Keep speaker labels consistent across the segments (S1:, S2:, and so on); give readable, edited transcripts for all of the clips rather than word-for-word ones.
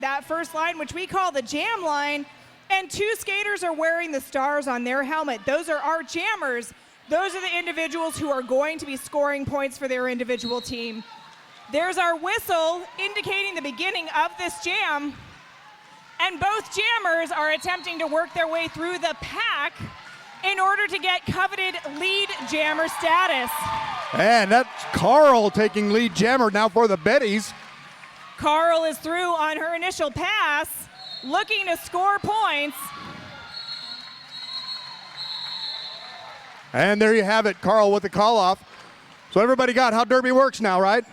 S1: that first line, which we call the jam line, and 2 skaters are wearing the stars on their helmet. Those are our jammers. Those are the individuals who are going to be scoring points for their individual team. There's our whistle indicating the beginning of this jam, and both jammers are attempting to work their way through the pack in order to get coveted lead jammer status.
S2: And that's Carl taking lead jammer now for the Betties.
S1: Carl is through on her initial pass, looking to score points.
S2: And there you have it, Carl with the call off. So everybody got how Derby works now, right?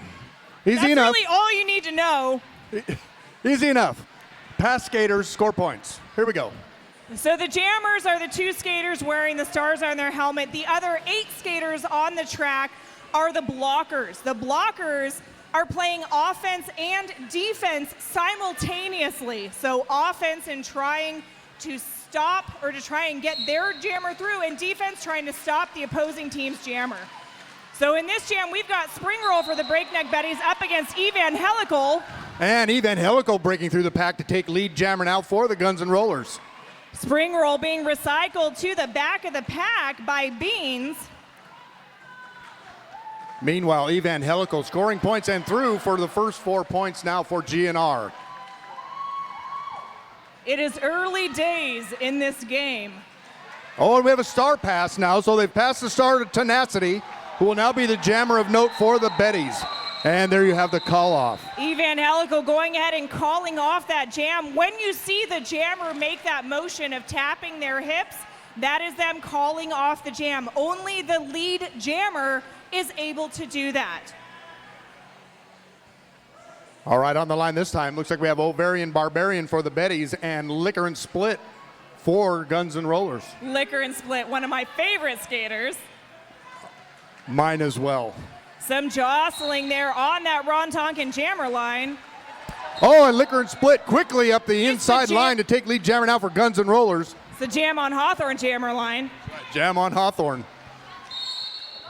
S2: Easy enough.
S1: That's really all you need to know.
S2: Easy enough. Pass skaters, score points. Here we go.
S1: So the jammers are the 2 skaters wearing the stars on their helmet. The other 8 skaters on the track are the blockers. The blockers are playing offense and defense simultaneously. So offense and trying to stop or to try and get their jammer through, and defense trying to stop the opposing team's jammer. So in this jam, we've got Spring Roll for the Breakneck Betties up against Evangelical.
S2: And Evangelical breaking through the pack to take lead jammer now for the Guns N' Rollers.
S1: Spring Roll being recycled to the back of the pack by Beans.
S2: Meanwhile, Evangelical scoring points and through for the first 4 points now for GNR.
S1: It is early days in this game.
S2: Oh, and we have a star pass now, so they've passed the star to Tenacity, who will now be the jammer of note for the Betties. And there you have the call off.
S1: Evangelical going ahead and calling off that jam. When you see the jammer make that motion of tapping their hips, that is them calling off the jam. Only the lead jammer is able to do that.
S2: All right, on the line this time, looks like we have Ovarian Barbarian for the Betties and Liquor and Split for Guns N' Rollers.
S1: Liquor and Split, one of my favorite skaters.
S2: Mine as well.
S1: Some jostling there on that Ron Tonkin jammer line.
S2: Oh, and Liquor and Split quickly up the inside line to take lead jammer now for Guns N' Rollers.
S1: It's the Jam on Hawthorne jammer line.
S2: Jam on Hawthorne.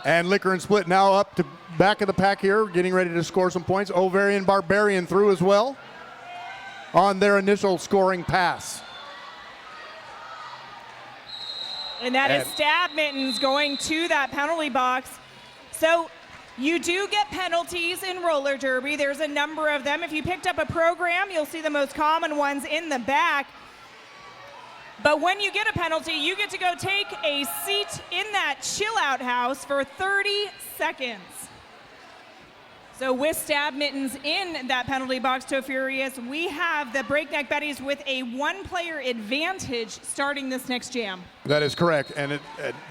S2: And Liquor and Split now up to back of the pack here, getting ready to score some points. Ovarian Barbarian through as well on their initial scoring pass.
S1: And that is Stab Mittens going to that penalty box. So you do get penalties in roller derby. There's a number of them. If you picked up a program, you'll see the most common ones in the back. But when you get a penalty, you get to go take a seat in that chill-out house for 30 seconds. So with Stab Mittens in that penalty box to Furious, we have the Breakneck Betties with a 1-player advantage starting this next jam.
S2: That is correct. And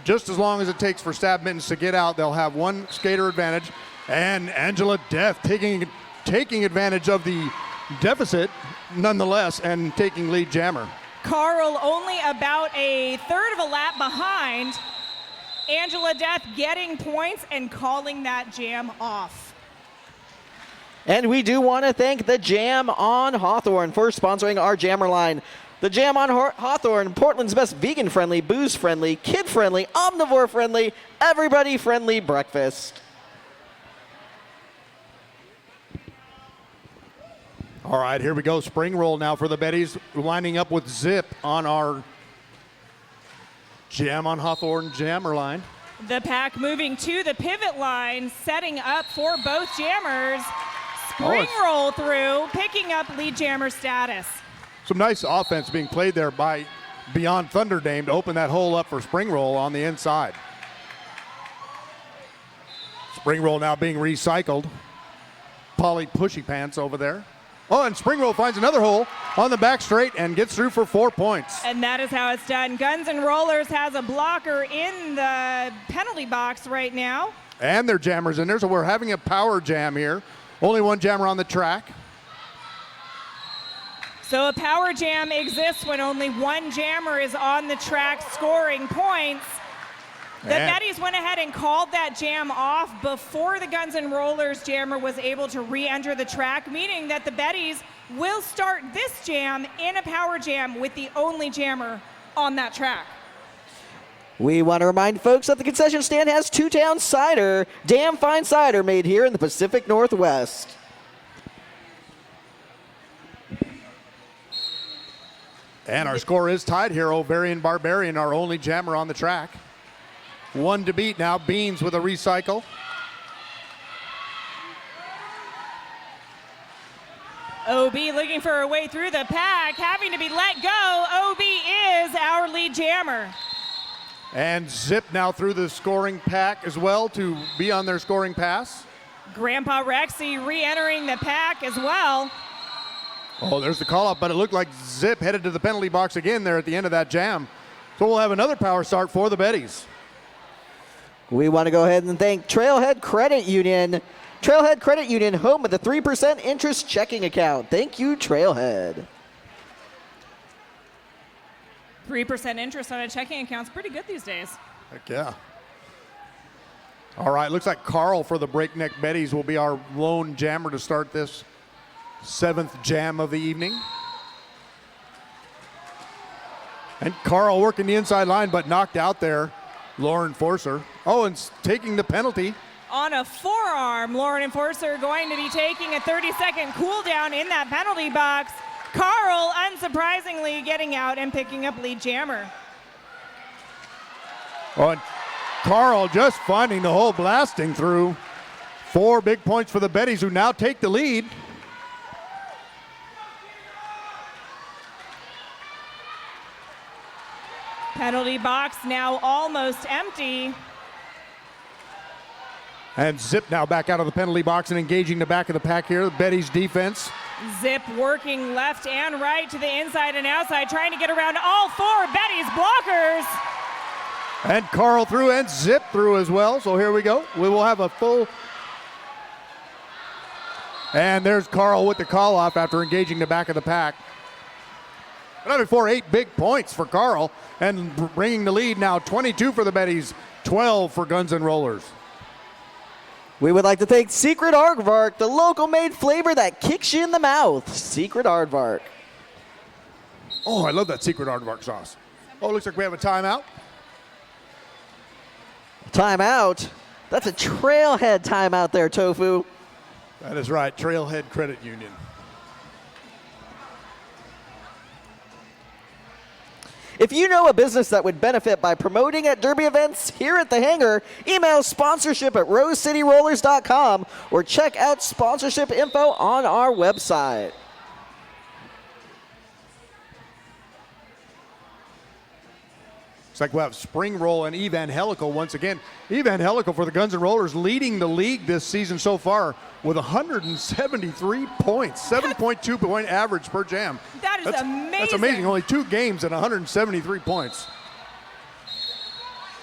S2: just as long as it takes for Stab Mittens to get out, they'll have 1 skater advantage. And Angela Death taking advantage of the deficit nonetheless and taking lead jammer.
S1: Carl only about a third of a lap behind. Angela Death getting points and calling that jam off.
S3: And we do want to thank the Jam on Hawthorne for sponsoring our jammer line. The Jam on Hawthorne, Portland's best vegan-friendly, booze-friendly, kid-friendly, omnivore-friendly, everybody-friendly breakfast.
S2: All right, here we go. Spring roll now for the Betties, lining up with Zip on our Jam on Hawthorne jammer line.
S1: The pack moving to the pivot line, setting up for both jammers. Spring roll through, picking up lead jammer status.
S2: Some nice offense being played there by Beyond Thunder Dame to open that hole up for Spring roll on the inside. Spring roll now being recycled. Polly Pushy Pants over there. Oh, and Spring roll finds another hole on the back straight and gets through for 4 points.
S1: And that is how it's done. Guns N' Rollers has a blocker in the penalty box right now.
S2: And their jammers in there, so we're having a power jam here. Only 1 jammer on the track.
S1: So a power jam exists when only 1 jammer is on the track scoring points. The Betties went ahead and called that jam off before the Guns N' Rollers jammer was able to re-enter the track, meaning that the Betties will start this jam in a power jam with the only jammer on that track.
S3: We want to remind folks that the concession stand has 2-Town cider, damn fine cider made here in the Pacific Northwest.
S2: And our score is tied here. Ovarian Barbarian, our only jammer on the track. 1 to beat now. Beans with a recycle.
S1: OB looking for a way through the pack, having to be let go. OB is our lead jammer.
S2: And Zip now through the scoring pack as well to be on their scoring pass.
S1: Grandpa Rexy re-entering the pack as well.
S2: Oh, there's the call-up, but it looked like Zip headed to the penalty box again there at the end of that jam. So we'll have another power start for the Betties.
S3: We want to go ahead and thank Trailhead Credit Union. Trailhead Credit Union, home of the 3% interest checking account. Thank you, Trailhead.
S1: 3% interest on a checking account's pretty good these days.
S2: Heck yeah. All right, looks like Carl for the Breakneck Betties will be our lone jammer to start this 7th jam of the evening. And Carl working the inside line, but knocked out there. Lauren Forcer. Oh, and taking the penalty.
S1: On a forearm, Lauren Enforcer going to be taking a 30-second cool down in that penalty box. Carl, unsurprisingly, getting out and picking up lead jammer.
S2: Oh, and Carl just finding the hole, blasting through. 4 big points for the Betties, who now take the lead.
S1: Penalty box now almost empty.
S2: And Zip now back out of the penalty box and engaging the back of the pack here. The Betties defense.
S1: Zip working left and right to the inside and outside, trying to get around all 4 Betties blockers.
S2: And Carl through and Zip through as well. So here we go. We will have a full. And there's Carl with the call off after engaging the back of the pack. Another 8 big points for Carl and bringing the lead now 22 for the Betties, 12 for Guns N' Rollers.
S3: We would like to thank Secret Aardvark, the local made flavor that kicks you in the mouth. Secret Aardvark.
S2: Oh, I love that Secret Aardvark sauce. Oh, looks like we have a timeout.
S3: Timeout? That's a Trailhead timeout there, Tofu.
S2: That is right, Trailhead Credit Union.
S3: If you know a business that would benefit by promoting at Derby events here at the hangar, email sponsorship@rosecityrollers.com or check out sponsorship info on our website.
S2: Looks like we'll have Spring Roll and Evangelical once again. Evangelical for the Guns N' Rollers leading the league this season so far with 173 points, 7.2 point average per jam.
S1: That's amazing.
S2: That's amazing. Only 2 games and 173 points.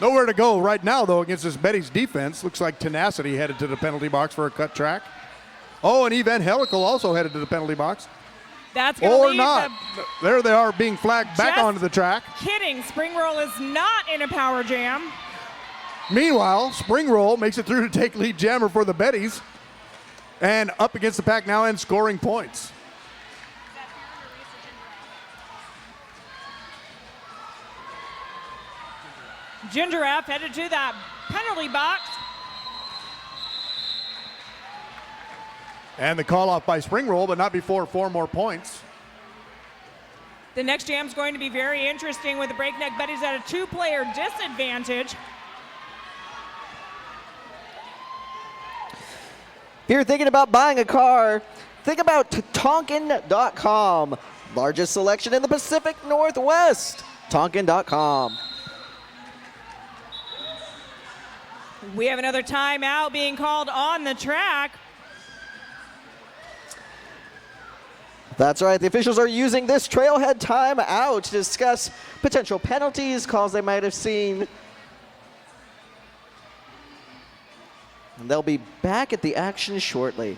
S2: Nowhere to go right now, though, against this Betties defense. Looks like Tenacity headed to the penalty box for a cut track. Oh, and Evangelical also headed to the penalty box.
S1: That's going to
S2: Or
S1: lead
S2: not. There they are being flagged back
S1: Just
S2: onto the track.
S1: Kidding. Spring Roll is not in a power jam.
S2: Meanwhile, Spring Roll makes it through to take lead jammer for the Betties. And up against the pack now and scoring points.
S1: Ginger F headed to that penalty box.
S2: And the call off by Spring Roll, but not before 4 more points.
S1: The next jam's going to be very interesting with the Breakneck Betties at a 2-player disadvantage.
S3: If you're thinking about buying a car, think about Tonkin.com. Largest selection in the Pacific Northwest. Tonkin.com.
S1: We have another timeout being called on the track.
S3: That's right. The officials are using this Trailhead timeout to discuss potential penalties, calls they might have seen. And they'll be back at the action shortly.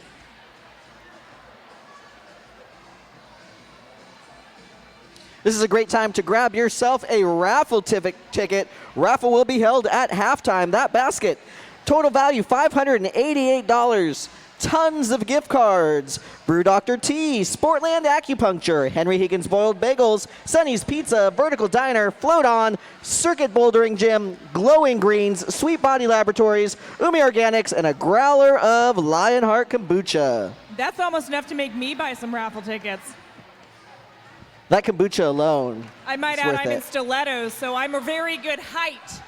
S3: This is a great time to grab yourself a raffle ticket. Raffle will be held at halftime. That basket, total value $588. Tons of gift cards. Brew Dr. T, Sportland Acupuncture, Henry Higgins Boiled Bagels, Sonny's Pizza, Vertical Diner, Float On, Circuit Bouldering Gym, Glowing Greens, Sweet Body Laboratories, Umi Organics, and a growler of Lionheart Kombucha.
S1: That's almost enough to make me buy some raffle tickets.
S3: That kombucha alone.
S1: I might
S3: is
S1: add
S3: worth
S1: I'm in
S3: it.
S1: stilettos, so I'm a very good height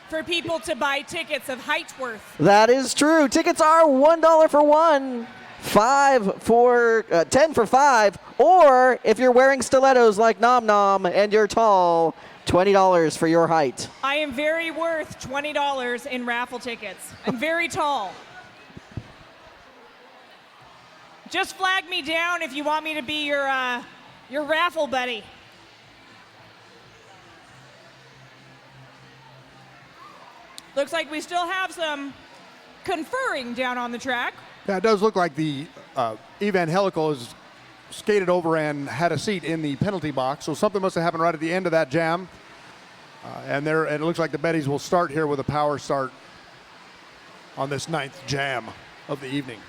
S1: for people to buy tickets of height worth.
S3: That is true. Tickets are $1 for one, 10 for 5, or if you're wearing stilettos like Nom Nom and you're tall, $20 for your height.
S1: I am very worth $20 in raffle tickets. I'm very tall. Just flag me down if you want me to be your raffle buddy. Looks like we still have some conferring down on the track.
S2: Yeah, it does look like the Evangelical is skated over and had a seat in the penalty box, so something must have happened right at the end of that jam. And it looks like the Betties will start here with a power start on this 9th jam of the evening.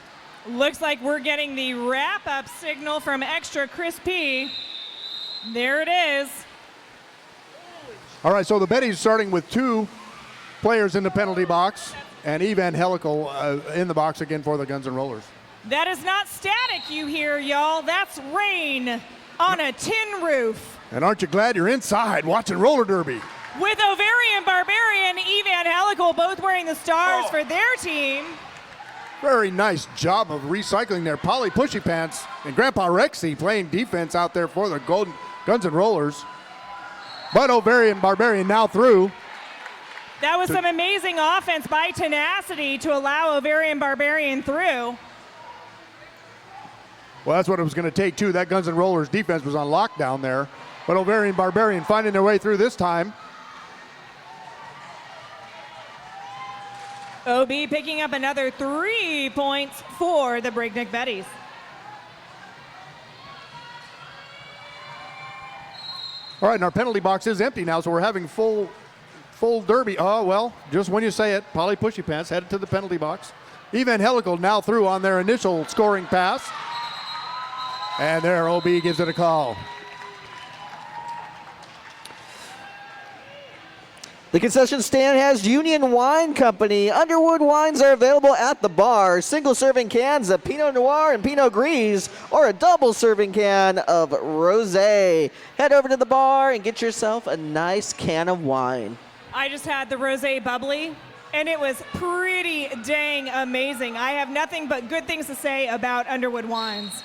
S1: Looks like we're getting the wrap-up signal from Extra Crispy. There it is.
S2: All right, so the Betties starting with 2 players in the penalty box, and Evangelical in the box again for the Guns N' Rollers.
S1: That is not static you hear, y'all. That's rain on a tin roof.
S2: And aren't you glad you're inside watching roller derby?
S1: With Ovarian Barbarian, Evangelical both wearing the stars for their team.
S2: Very nice job of recycling there. Polly Pushy Pants and Grandpa Rexy playing defense out there for the Guns N' Rollers. But Ovarian Barbarian now through.
S1: That was some amazing offense by Tenacity to allow Ovarian Barbarian through.
S2: Well, that's what it was going to take, too. That Guns N' Rollers defense was on lockdown there. But Ovarian Barbarian finding their way through this time.
S1: OB picking up another 3 points for the Breakneck Betties.
S2: All right, and our penalty box is empty now, so we're having full derby. Oh, well, just when you say it, Polly Pushy Pants headed to the penalty box. Evangelical now through on their initial scoring pass. And there, OB gives it a call.
S3: The concession stand has Union Wine Company. Underwood wines are available at the bar. Single serving cans of Pinot Noir and Pinot Gris, or a double serving can of Rosé. Head over to the bar and get yourself a nice can of wine.
S1: I just had the Rosé Bubbly, and it was pretty dang amazing. I have nothing but good things to say about Underwood wines.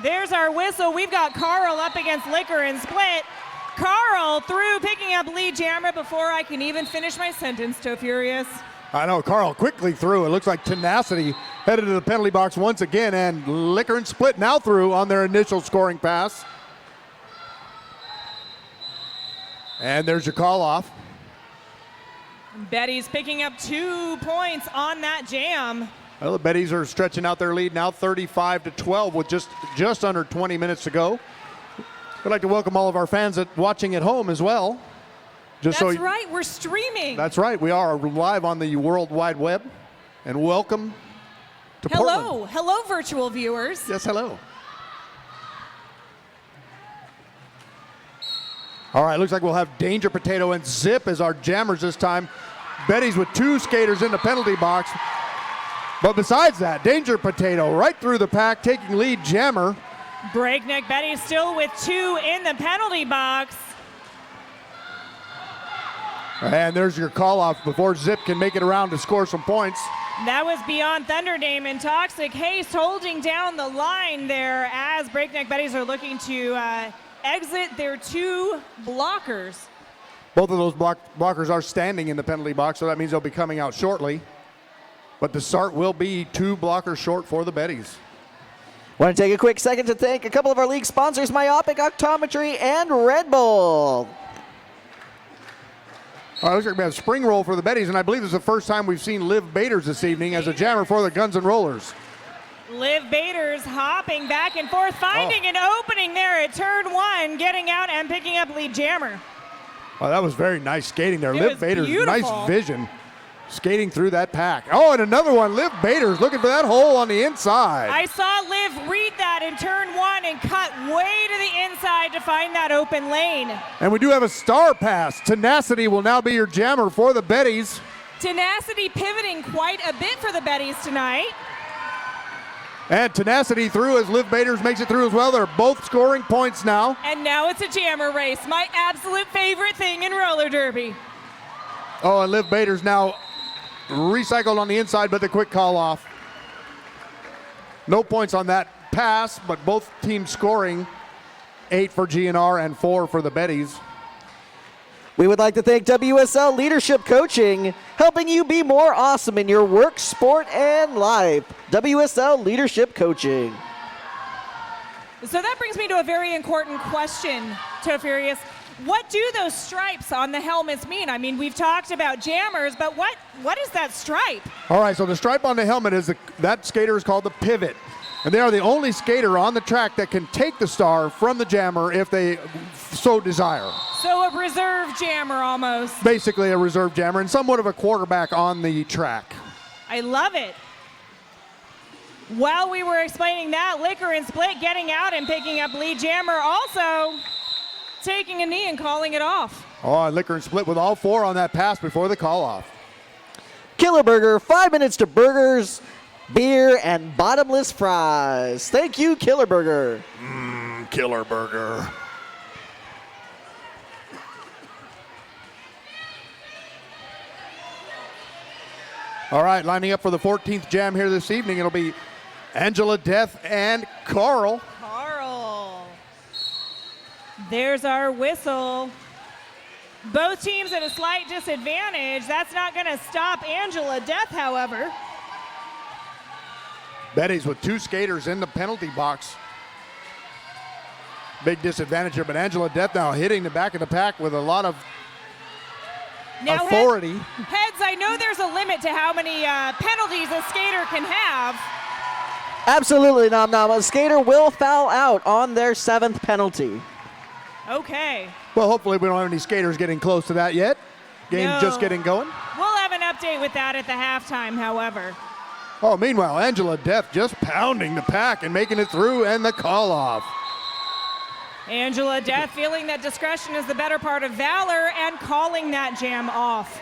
S1: There's our whistle. We've got Carl up against Liquor and Split. Carl through, picking up lead jammer before I can even finish my sentence, Toe Furious.
S2: I know, Carl quickly through. It looks like Tenacity headed to the penalty box once again, and Liquor and Split now through on their initial scoring pass. And there's your call off.
S1: Betty's picking up 2 points on that jam.
S2: Well, the Betties are stretching out their lead now 35-12 with just under 20 minutes to go. We'd like to welcome all of our fans watching at home as well.
S1: That's right, we're streaming.
S2: That's right, we are live on the World Wide Web. And welcome to Portland.
S1: Hello, virtual viewers.
S2: Yes, hello. All right, looks like we'll have Danger Potato and Zip as our jammers this time. Betties with 2 skaters in the penalty box. But besides that, Danger Potato right through the pack, taking lead jammer.
S1: Breakneck Betty still with 2 in the penalty box.
S2: And there's your call off before Zip can make it around to score some points.
S1: That was Beyond Thunderdame and Toxic Haste holding down the line there as Breakneck Betties are looking to exit their 2 blockers.
S2: Both of those blockers are standing in the penalty box, so that means they'll be coming out shortly. But the start will be 2 blockers short for the Betties.
S3: Want to take a quick second to thank a couple of our league sponsors, Myopic Optometry and Red Bull.
S2: All right, looks like we have spring roll for the Betties, and I believe this is the first time we've seen Liv Baders this evening as a jammer for the Guns N' Rollers.
S1: Liv Baders hopping back and forth, finding an opening there at turn 1, getting out and picking up lead jammer.
S2: Oh, that was very nice skating there.
S1: It
S2: Liv
S1: was
S2: Baders,
S1: beautiful.
S2: nice vision, skating through that pack. Oh, and another one. Liv Baders looking for that hole on the inside.
S1: I saw Liv read that in turn 1 and cut way to the inside to find that open lane.
S2: And we do have a star pass. Tenacity will now be your jammer for the Betties.
S1: Tenacity pivoting quite a bit for the Betties tonight.
S2: And Tenacity through as Liv Baders makes it through as well. They're both scoring points now.
S1: And now it's a jammer race, my absolute favorite thing in roller derby.
S2: Oh, and Liv Baders now recycled on the inside, but the quick call off. No points on that pass, but both teams scoring. 8 for GNR and 4 for the Betties.
S3: We would like to thank WSL Leadership Coaching, helping you be more awesome in your work, sport, and life. WSL Leadership Coaching.
S1: So that brings me to a very important question, Tofurious. What do those stripes on the helmets mean? I mean, we've talked about jammers, but what is that stripe?
S2: All right, so the stripe on the helmet is that skater is called the pivot. And they are the only skater on the track that can take the star from the jammer if they so desire.
S1: So a reserve jammer almost.
S2: Basically a reserve jammer and somewhat of a quarterback on the track.
S1: I love it. While we were explaining that, Liquor and Split getting out and picking up lead jammer, also taking a knee and calling it off.
S2: Oh, and Liquor and Split with all 4 on that pass before the call off.
S3: Killer Burger, 5 minutes to burgers, beer, and bottomless fries. Thank you, Killer Burger.
S2: Killer Burger. All right, lining up for the 14th jam here this evening, it'll be Angela Death and Carl.
S1: Carl. There's our whistle. Both teams at a slight disadvantage. That's not going to stop Angela Death, however.
S2: Betties with 2 skaters in the penalty box. Big disadvantage here, but Angela Death now hitting the back of the pack with a lot of authority.
S1: Heads, I know there's a limit to how many penalties a skater can have.
S3: Absolutely, Nom Nom. A skater will foul out on their 7th penalty.
S1: Okay.
S2: Well, hopefully we don't have any skaters getting close to that yet. Game just getting going.
S1: We'll have an update with that at the halftime, however.
S2: Oh, meanwhile, Angela Death just pounding the pack and making it through, and the call off.
S1: Angela Death feeling that discretion is the better part of valor and calling that jam off.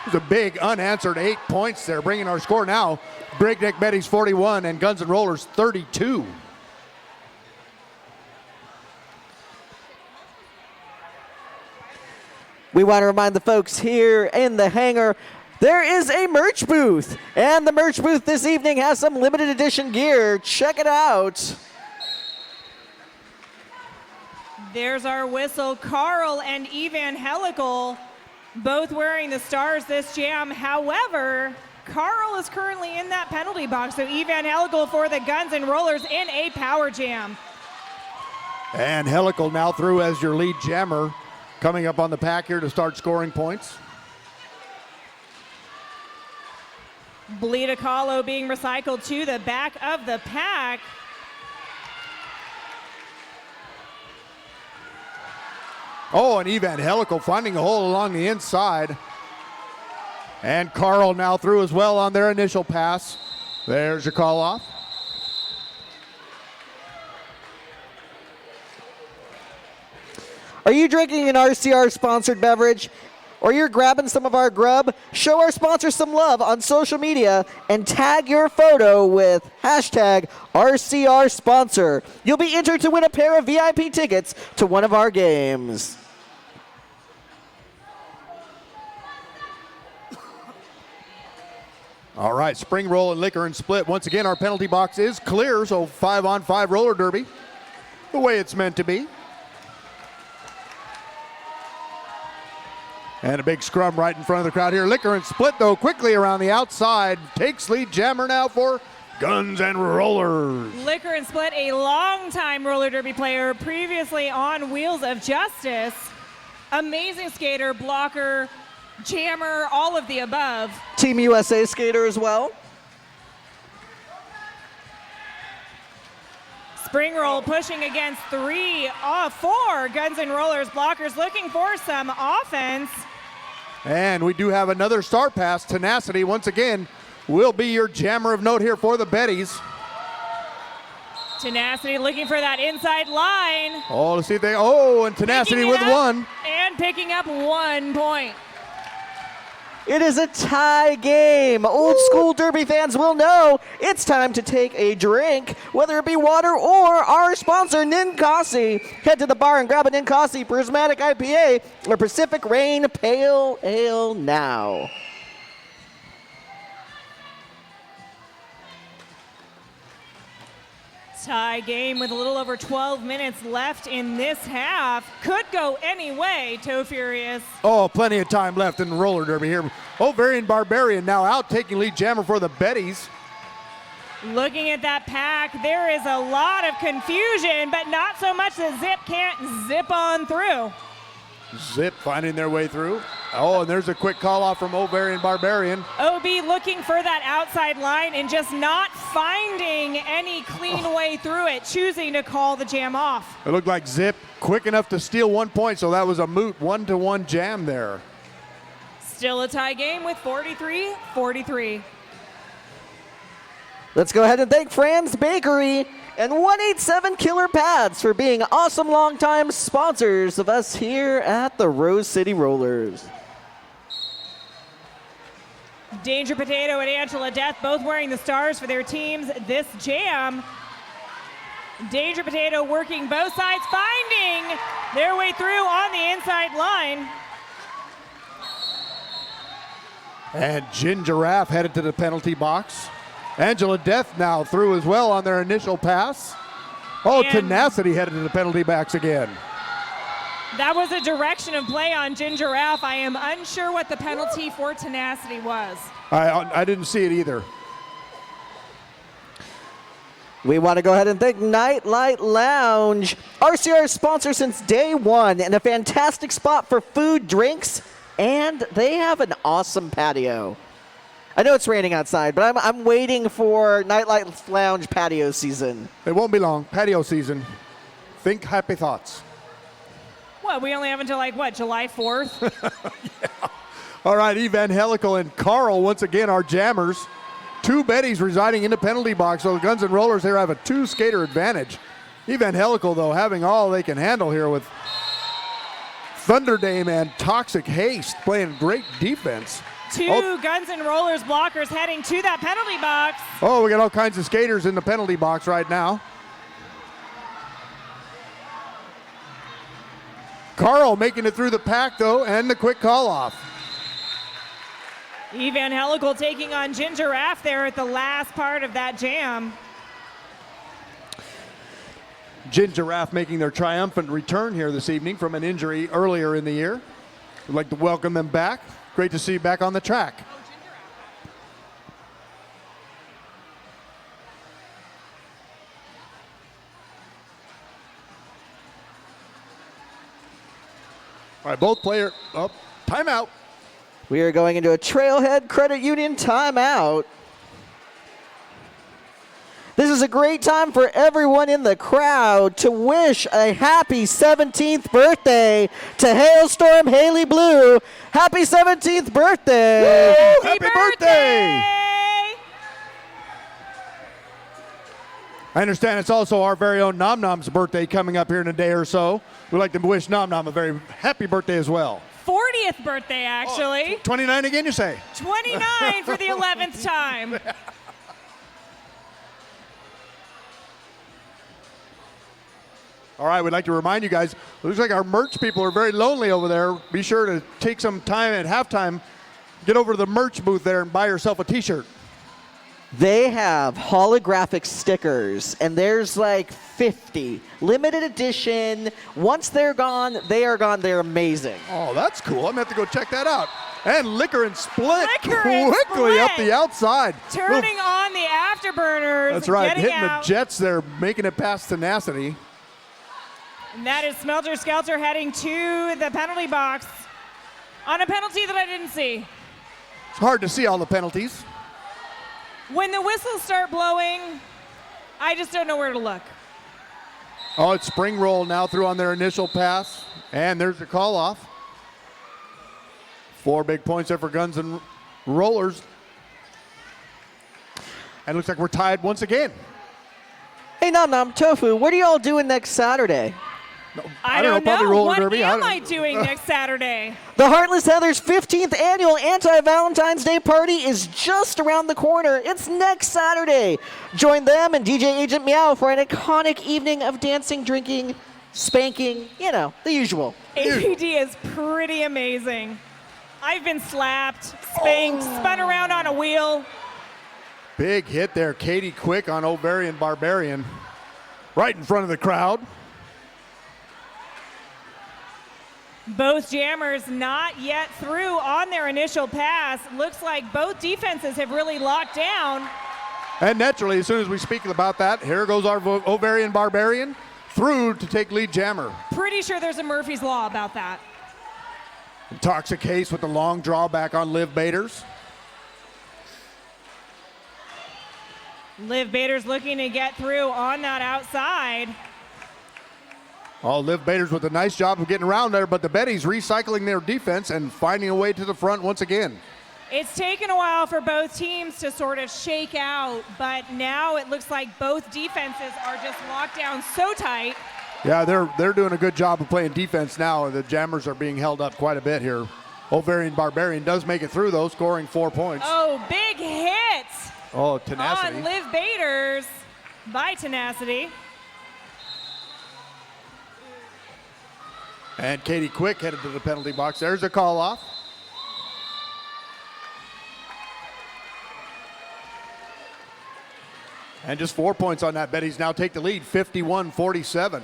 S2: It was a big unanswered 8 points there, bringing our score now. Breakneck Betties 41 and Guns N' Rollers 32.
S3: We want to remind the folks here in the hangar, there is a merch booth, and the merch booth this evening has some limited edition gear. Check it out.
S1: There's our whistle. Carl and Evangelical both wearing the stars this jam. However, Carl is currently in that penalty box, so Evangelical for the Guns N' Rollers in a power jam.
S2: And Helical now through as your lead jammer, coming up on the pack here to start scoring points.
S1: Bleeda Kahlo being recycled to the back of the pack.
S2: Oh, and Evangelical finding a hole along the inside. And Carl now through as well on their initial pass. There's your call off.
S3: Are you drinking an RCR-sponsored beverage? Or you're grabbing some of our grub? Show our sponsor some love on social media and tag your photo with hashtag RCRsponsor. You'll be entered to win a pair of VIP tickets to one of our games.
S2: All right, Spring Roll and Liquor and Split. Once again, our penalty box is clear, so 5-on-5 roller derby, the way it's meant to be. And a big scrum right in front of the crowd here. Liquor and Split, though, quickly around the outside. Takes lead jammer now for Guns N' Rollers.
S1: Liquor and Split, a longtime roller derby player, previously on Wheels of Justice. Amazing skater, blocker, jammer, all of the above.
S3: Team USA skater as well.
S1: Spring Roll pushing against 3 of 4 Guns N' Rollers blockers, looking for some offense.
S2: And we do have another star pass. Tenacity, once again, will be your jammer of note here for the Betties.
S1: Tenacity looking for that inside line.
S2: Oh, let's see if they, oh, and Tenacity with one.
S1: And picking up 1 point.
S3: It is a tie game. Old school Derby fans will know it's time to take a drink, whether it be water or our sponsor, Ninkasi. Head to the bar and grab a Ninkasi Prismatic IPA or Pacific Rain Pale Ale now.
S1: Tie game with a little over 12 minutes left in this half. Could go any way, Toe Furious.
S2: Oh, plenty of time left in the roller derby here. Ovarian Barbarian now out, taking lead jammer for the Betties.
S1: Looking at that pack, there is a lot of confusion, but not so much that Zip can't zip on through.
S2: Zip finding their way through. Oh, and there's a quick call off from Ovarian Barbarian.
S1: OB looking for that outside line and just not finding any clean way through it, choosing to call the jam off.
S2: It looked like Zip quick enough to steal 1 point, so that was a moot 1-1 jam there.
S1: Still a tie game with 43-43.
S3: Let's go ahead and thank Fran's Bakery and 187 Killer Pads for being awesome longtime sponsors of us here at the Rose City Rollers.
S1: Danger Potato and Angela Death both wearing the stars for their teams this jam. Danger Potato working both sides, finding their way through on the inside line.
S2: And Gin Giraffe headed to the penalty box. Angela Death now through as well on their initial pass. Oh,
S1: And
S2: Tenacity headed to the penalty box again.
S1: that was a direction of play on Gin Giraffe. I am unsure what the penalty for Tenacity was.
S2: I didn't see it either.
S3: We want to go ahead and thank Nightlight Lounge, RCR sponsor since day one, and a fantastic spot for food, drinks, and they have an awesome patio. I know it's raining outside, but I'm waiting for Nightlight Lounge patio season.
S2: It won't be long. Patio season. Think happy thoughts.
S1: What, we only have until July 4th?
S2: All right, Evangelical and Carl once again are jammers. 2 Betties residing in the penalty box, so the Guns and Rollers here have a 2-skater advantage. Evangelical, though, having all they can handle here with Thunder Dame and Toxic Haste playing great defense.
S1: Two Guns and Rollers blockers heading to that penalty box.
S2: Oh, we got all kinds of skaters in the penalty box right now. Carl making it through the pack, though, and the quick call off.
S1: Evangelical taking on Gin Giraffe there at the last part of that jam.
S2: Gin Giraffe making their triumphant return here this evening from an injury earlier in the year. We'd like to welcome them back. Great to see you back on the track. All right, both players, timeout.
S3: We are going into a Trailhead Credit Union timeout. This is a great time for everyone in the crowd to wish a happy 17th birthday to Hailstorm Haley Blue. Happy 17th birthday!
S2: Woo! Happy birthday! I understand it's also our very own Nom Nom's birthday coming up here in a day or so. We'd like to wish Nom Nom a very happy birthday as well.
S1: 40th birthday, actually.
S2: 29 again, you say?
S1: 29 for the 11th time.
S2: All right, we'd like to remind you guys, it looks like our merch people are very lonely over there. Be sure to take some time at halftime, get over to the merch booth there and buy yourself a t-shirt.
S3: They have holographic stickers, and there's like 50. Limited edition. Once they're gone, they are gone. They're amazing.
S2: Oh, that's cool. I'm going to have to go check that out. And Liquor and Split
S1: Liquor and
S2: quickly
S1: Split.
S2: up the outside.
S1: Turning on the afterburners.
S2: That's right,
S1: getting
S2: hitting
S1: out.
S2: the jets there, making it past Tenacity.
S1: And that is Smelter Skelter heading to the penalty box on a penalty that I didn't see.
S2: It's hard to see all the penalties.
S1: When the whistles start blowing, I just don't know where to look.
S2: Oh, it's Spring Roll now through on their initial pass. And there's the call off. 4 big points there for Guns and Rollers. And it looks like we're tied once again.
S3: Hey, Nom Nom, Tofu, what are y'all doing next Saturday?
S1: I don't
S2: probably
S1: know.
S2: roller
S1: What
S2: derby.
S1: am I doing next Saturday?
S3: The Heartless Heathers' 15th annual anti-Valentine's Day party is just around the corner. It's next Saturday. Join them and DJ Agent Meow for an iconic evening of dancing, drinking, spanking, you know, the usual.
S1: APD is pretty amazing. I've been slapped, spanked, spun around on a wheel.
S2: Big hit there, Katie Quick on Ovarian Barbarian. Right in front of the crowd.
S1: Both jammers not yet through on their initial pass. Looks like both defenses have really locked down.
S2: And naturally, as soon as we speak about that, here goes our Ovarian Barbarian through to take lead jammer.
S1: Pretty sure there's a Murphy's Law about that.
S2: Toxic Haste with the long drawback on Liv Baders.
S1: Liv Bader's looking to get through on that outside.
S2: Oh, Liv Baders with a nice job of getting around there, but the Betties recycling their defense and finding a way to the front once again.
S1: It's taken a while for both teams to sort of shake out, but now it looks like both defenses are just locked down so tight.
S2: Yeah, they're doing a good job of playing defense now. The jammers are being held up quite a bit here. Ovarian Barbarian does make it through, though, scoring 4 points.
S1: Oh, big hit
S2: Oh, tenacity.
S1: on Liv Baders by Tenacity.
S2: And Katie Quick headed to the penalty box. There's a call off. And just 4 points on that. Betties now take the lead, 51-47.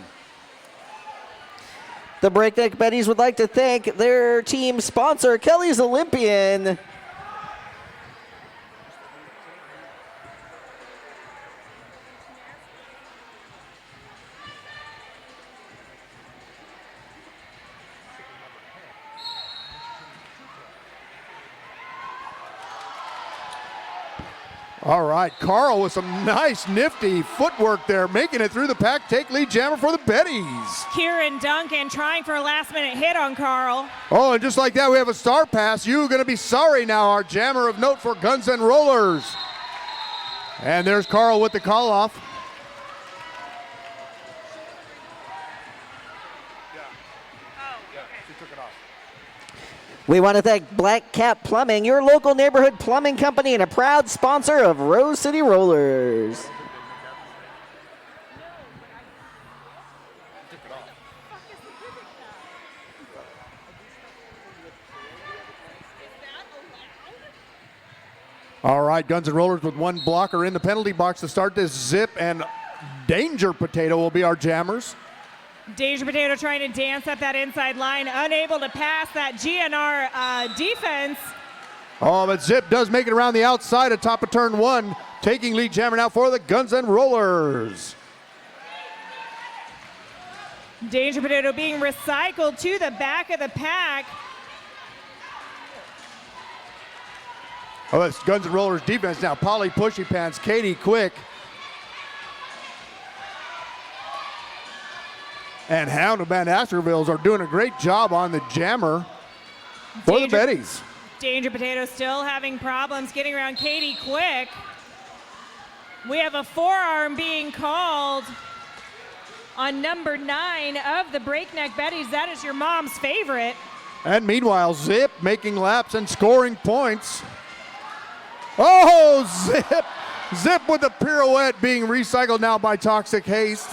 S3: The Breakneck Betties would like to thank their team sponsor, Kelly's Olympian.
S2: All right, Carl with some nice, nifty footwork there, making it through the pack. Take lead jammer for the Betties.
S1: Kieran Duncan trying for a last-minute hit on Carl.
S2: Oh, and just like that, we have a star pass. You're going to be sorry now, our jammer of note for Guns N' Rollers. And there's Carl with the call off.
S3: We want to thank Black Cat Plumbing, your local neighborhood plumbing company and a proud sponsor of Rose City Rollers.
S2: All right, Guns N' Rollers with one blocker in the penalty box to start this. Zip and Danger Potato will be our jammers.
S1: Danger Potato trying to dance up that inside line, unable to pass that GNR defense.
S2: Oh, but Zip does make it around the outside at top of turn one, taking lead jammer now for the Guns N' Rollers.
S1: Danger Potato being recycled to the back of the pack.
S2: Oh, that's Guns N' Rollers defense now. Polly Pushy Pants, Katie Quick. And Hound of Van Askervilles are doing a great job on the jammer for the Betties.
S1: Danger Potato still having problems getting around Katie Quick. We have a forearm being called on number 9 of the Breakneck Betties. That is your mom's favorite.
S2: And meanwhile, Zip making laps and scoring points. Oh, Zip! Zip with a pirouette being recycled now by Toxic Haste.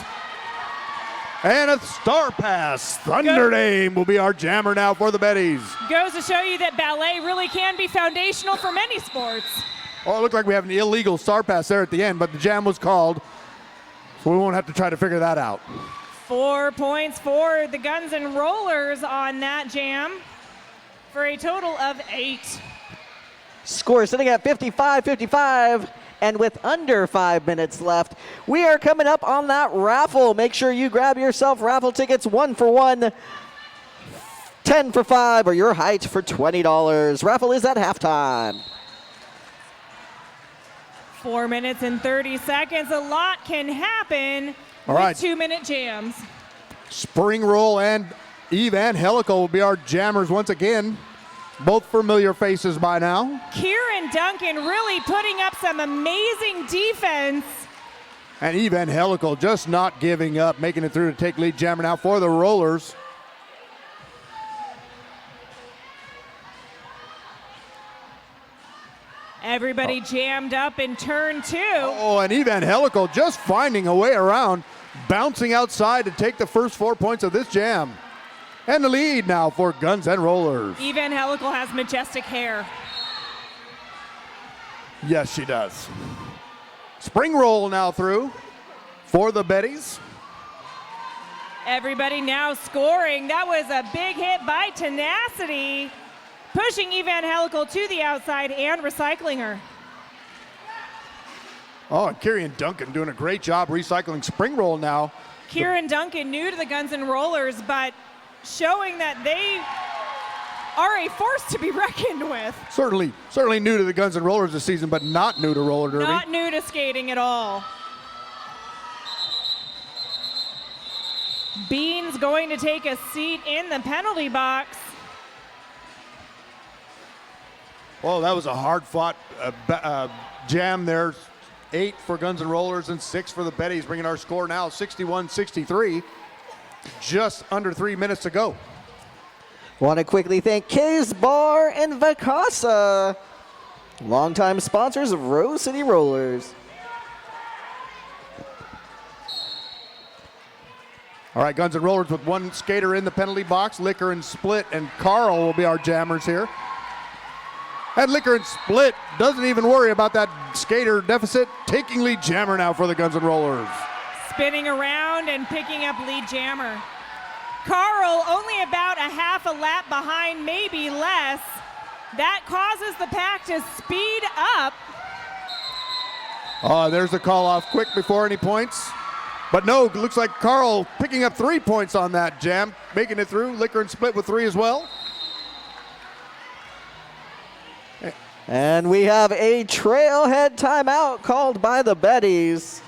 S2: And a star pass. Thunder Dame will be our jammer now for the Betties.
S1: Goes to show you that ballet really can be foundational for many sports.
S2: Oh, it looked like we have an illegal star pass there at the end, but the jam was called, so we won't have to try to figure that out.
S1: 4 points for the Guns N' Rollers on that jam for a total of 8.
S3: Score sitting at 55-55. And with under 5 minutes left, we are coming up on that raffle. Make sure you grab yourself raffle tickets, 1 for 1, 10 for 5, or your height for $20. Raffle is at halftime.
S1: 4 minutes and 30 seconds. A lot can happen
S2: All
S1: with
S2: right.
S1: 2-minute jams.
S2: Spring Roll and Eve and Helico will be our jammers once again. Both familiar faces by now.
S1: Kieran Duncan really putting up some amazing defense
S2: And Evangelical just not giving up, making it through to take lead jammer now for the Rollers.
S1: Everybody jammed up in turn 2.
S2: Oh, and Evangelical just finding a way around, bouncing outside to take the first 4 points of this jam. And the lead now for Guns and Rollers.
S1: Evangelical has majestic hair.
S2: Yes, she does. Spring roll now through for the Betties.
S1: Everybody now scoring. That was a big hit by Tenacity, pushing Evangelical to the outside and recycling her.
S2: Oh, and Kieran Duncan doing a great job recycling spring roll now.
S1: Kieran Duncan, new to the Guns and Rollers, but showing that they are a force to be reckoned with.
S2: Certainly new to the Guns and Rollers this season, but not new to roller derby.
S1: Not new to skating at all. Bean's going to take a seat in the penalty box.
S2: Well, that was a hard-fought jam there. 8 for Guns and Rollers and 6 for the Betties, bringing our score now 61-63. Just under 3 minutes to go.
S3: Want to quickly thank K's Bar and Vacasa, longtime sponsors of Rose City Rollers.
S2: All right, Guns and Rollers with 1 skater in the penalty box. Liquor and Split and Carl will be our jammers here. And Liquor and Split doesn't even worry about that skater deficit. Taking lead jammer now for the Guns and Rollers.
S1: Spinning around and picking up lead jammer. Carl only about a half a lap behind, maybe less. That causes the pack to speed up.
S2: Oh, there's the call off quick before any points. But no, looks like Carl picking up 3 points on that jam, making it through. Liquor and Split with 3 as well.
S3: And we have a trailhead timeout called by the Betties,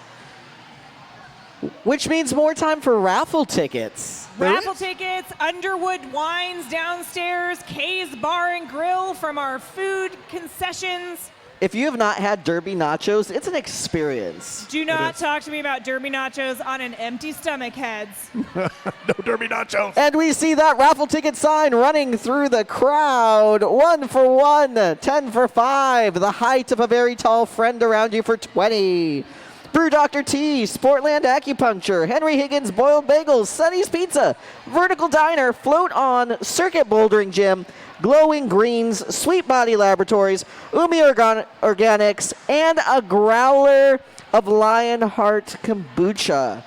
S3: which means more time for raffle tickets.
S1: Raffle tickets, Underwood Wines downstairs, K's Bar and Grill from our food concessions.
S3: If you have not had Derby Nachos, it's an experience.
S1: Do not talk to me about Derby Nachos on an empty stomach, heads.
S2: No Derby Nachos.
S3: And we see that raffle ticket sign running through the crowd. 1 for 1, 10 for 5, the height of a very tall friend around you for 20. Brew Dr. T, Sportland Acupuncture, Henry Higgins Boiled Bagels, Sunny's Pizza, Vertical Diner, Float On, Circuit Bouldering Gym, Glowing Greens, Sweet Body Laboratories, Umi Organics, and a growler of Lionheart Kombucha.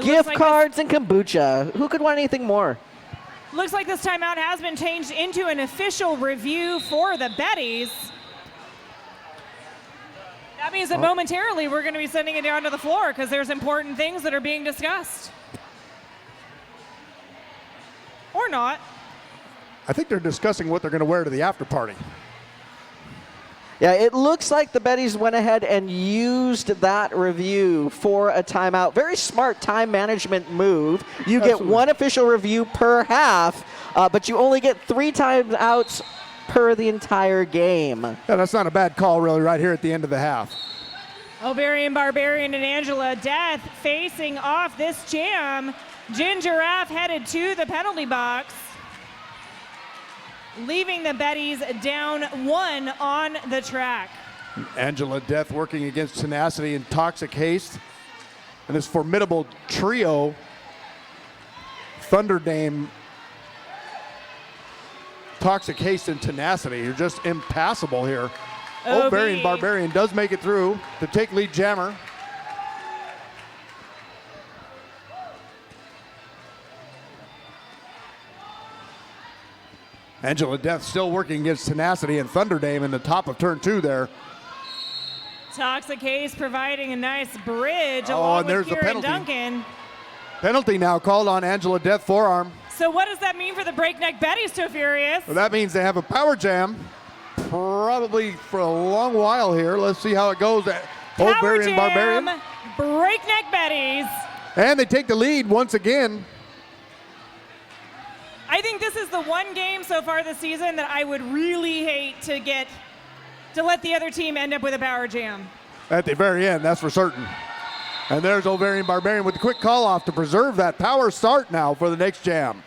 S3: Gift cards and kombucha. Who could want anything more?
S1: Looks like this timeout has been changed into an official review for the Betties. That means that momentarily we're going to be sending it down to the floor because there's important things that are being discussed. Or not.
S2: I think they're discussing what they're going to wear to the after party.
S3: Yeah, it looks like the Betties went ahead and used that review for a timeout. Very smart time management move. You get 1 official review per half, but you only get 3 timeouts per the entire game.
S2: Yeah, that's not a bad call, really, right here at the end of the half.
S1: Ovarian Barbarian and Angela Death facing off this jam. Ginger Raff headed to the penalty box, leaving the Betties down 1 on the track.
S2: Angela Death working against Tenacity and Toxic Haste. And this formidable trio, Thunder Dame, Toxic Haste, and Tenacity, are just impassable here. Ovarian Barbarian does make it through to take lead jammer. Angela Death still working against Tenacity and Thunder Dame in the top of turn 2 there.
S1: Toxic Haze providing a nice bridge
S2: Oh,
S1: along
S2: and there's
S1: with
S2: the
S1: Kieran
S2: penalty.
S1: Duncan.
S2: Penalty now called on Angela Death forearm.
S1: So what does that mean for the Breakneck Betties, So Furious?
S2: Well, that means they have a power jam probably for a long while here. Let's see how it goes.
S1: Power jam, Barbarian. Breakneck Betties.
S2: And they take the lead once again.
S1: I think this is the one game so far this season that I would really hate to let the other team end up with a power jam.
S2: At the very end, that's for certain. And there's Ovarian Barbarian with the quick call off to preserve that power start now for the next jam.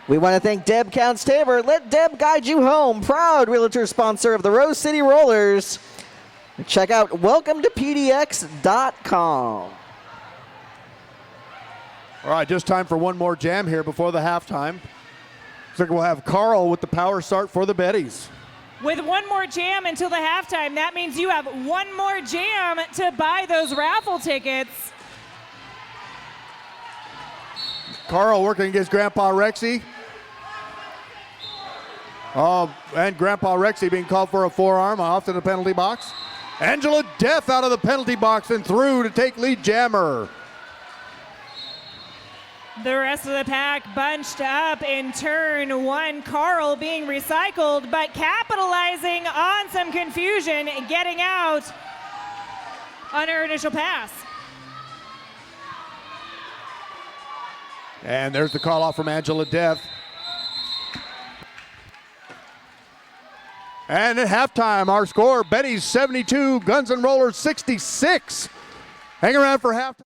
S3: We want to thank Deb Counts Tabor. Let Deb guide you home. Proud realtor sponsor of the Rose City Rollers. Check out welcometopdx.com.
S2: All right, just time for one more jam here before the halftime. Looks like we'll have Carl with the power start for the Betties.
S1: With one more jam until the halftime, that means you have one more jam to buy those raffle tickets.
S2: Carl working against Grandpa Rexy. And Grandpa Rexy being called for a forearm off to the penalty box. Angela Death out of the penalty box and through to take lead jammer.
S1: The rest of the pack bunched up in turn one. Carl being recycled, but capitalizing on some confusion, getting out on her initial pass.
S2: And there's the call off from Angela Death. And at halftime, our score, Betties 72, Guns N' Rollers 66. Hang around for halftime.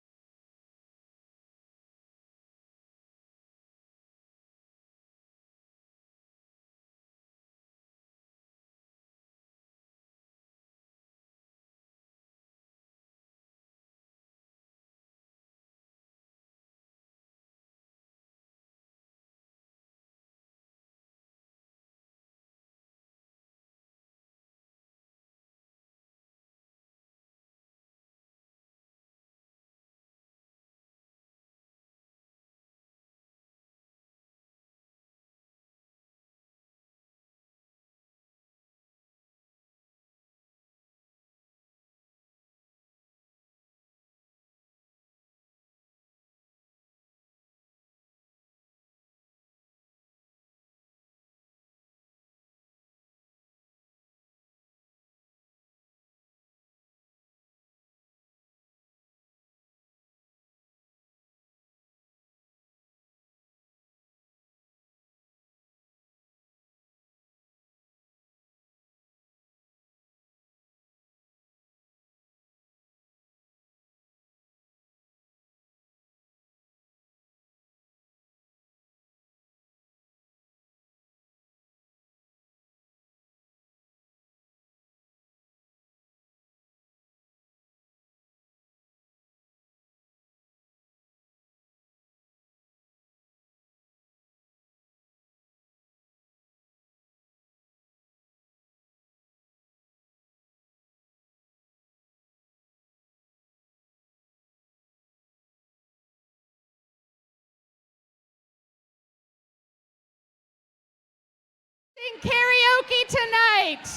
S4: Karaoke tonight.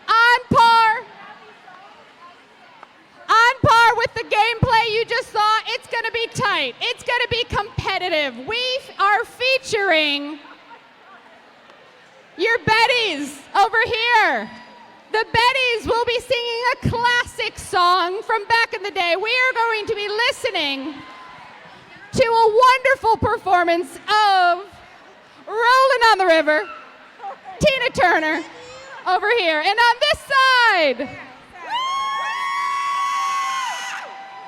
S4: On par with the gameplay you just saw. It's going to be tight. It's going to be competitive. We are featuring your Betties over here. The Betties will be singing a classic song from back in the day. We are going to be listening to a wonderful performance of Rolling on the River, Tina Turner over here. And on this side,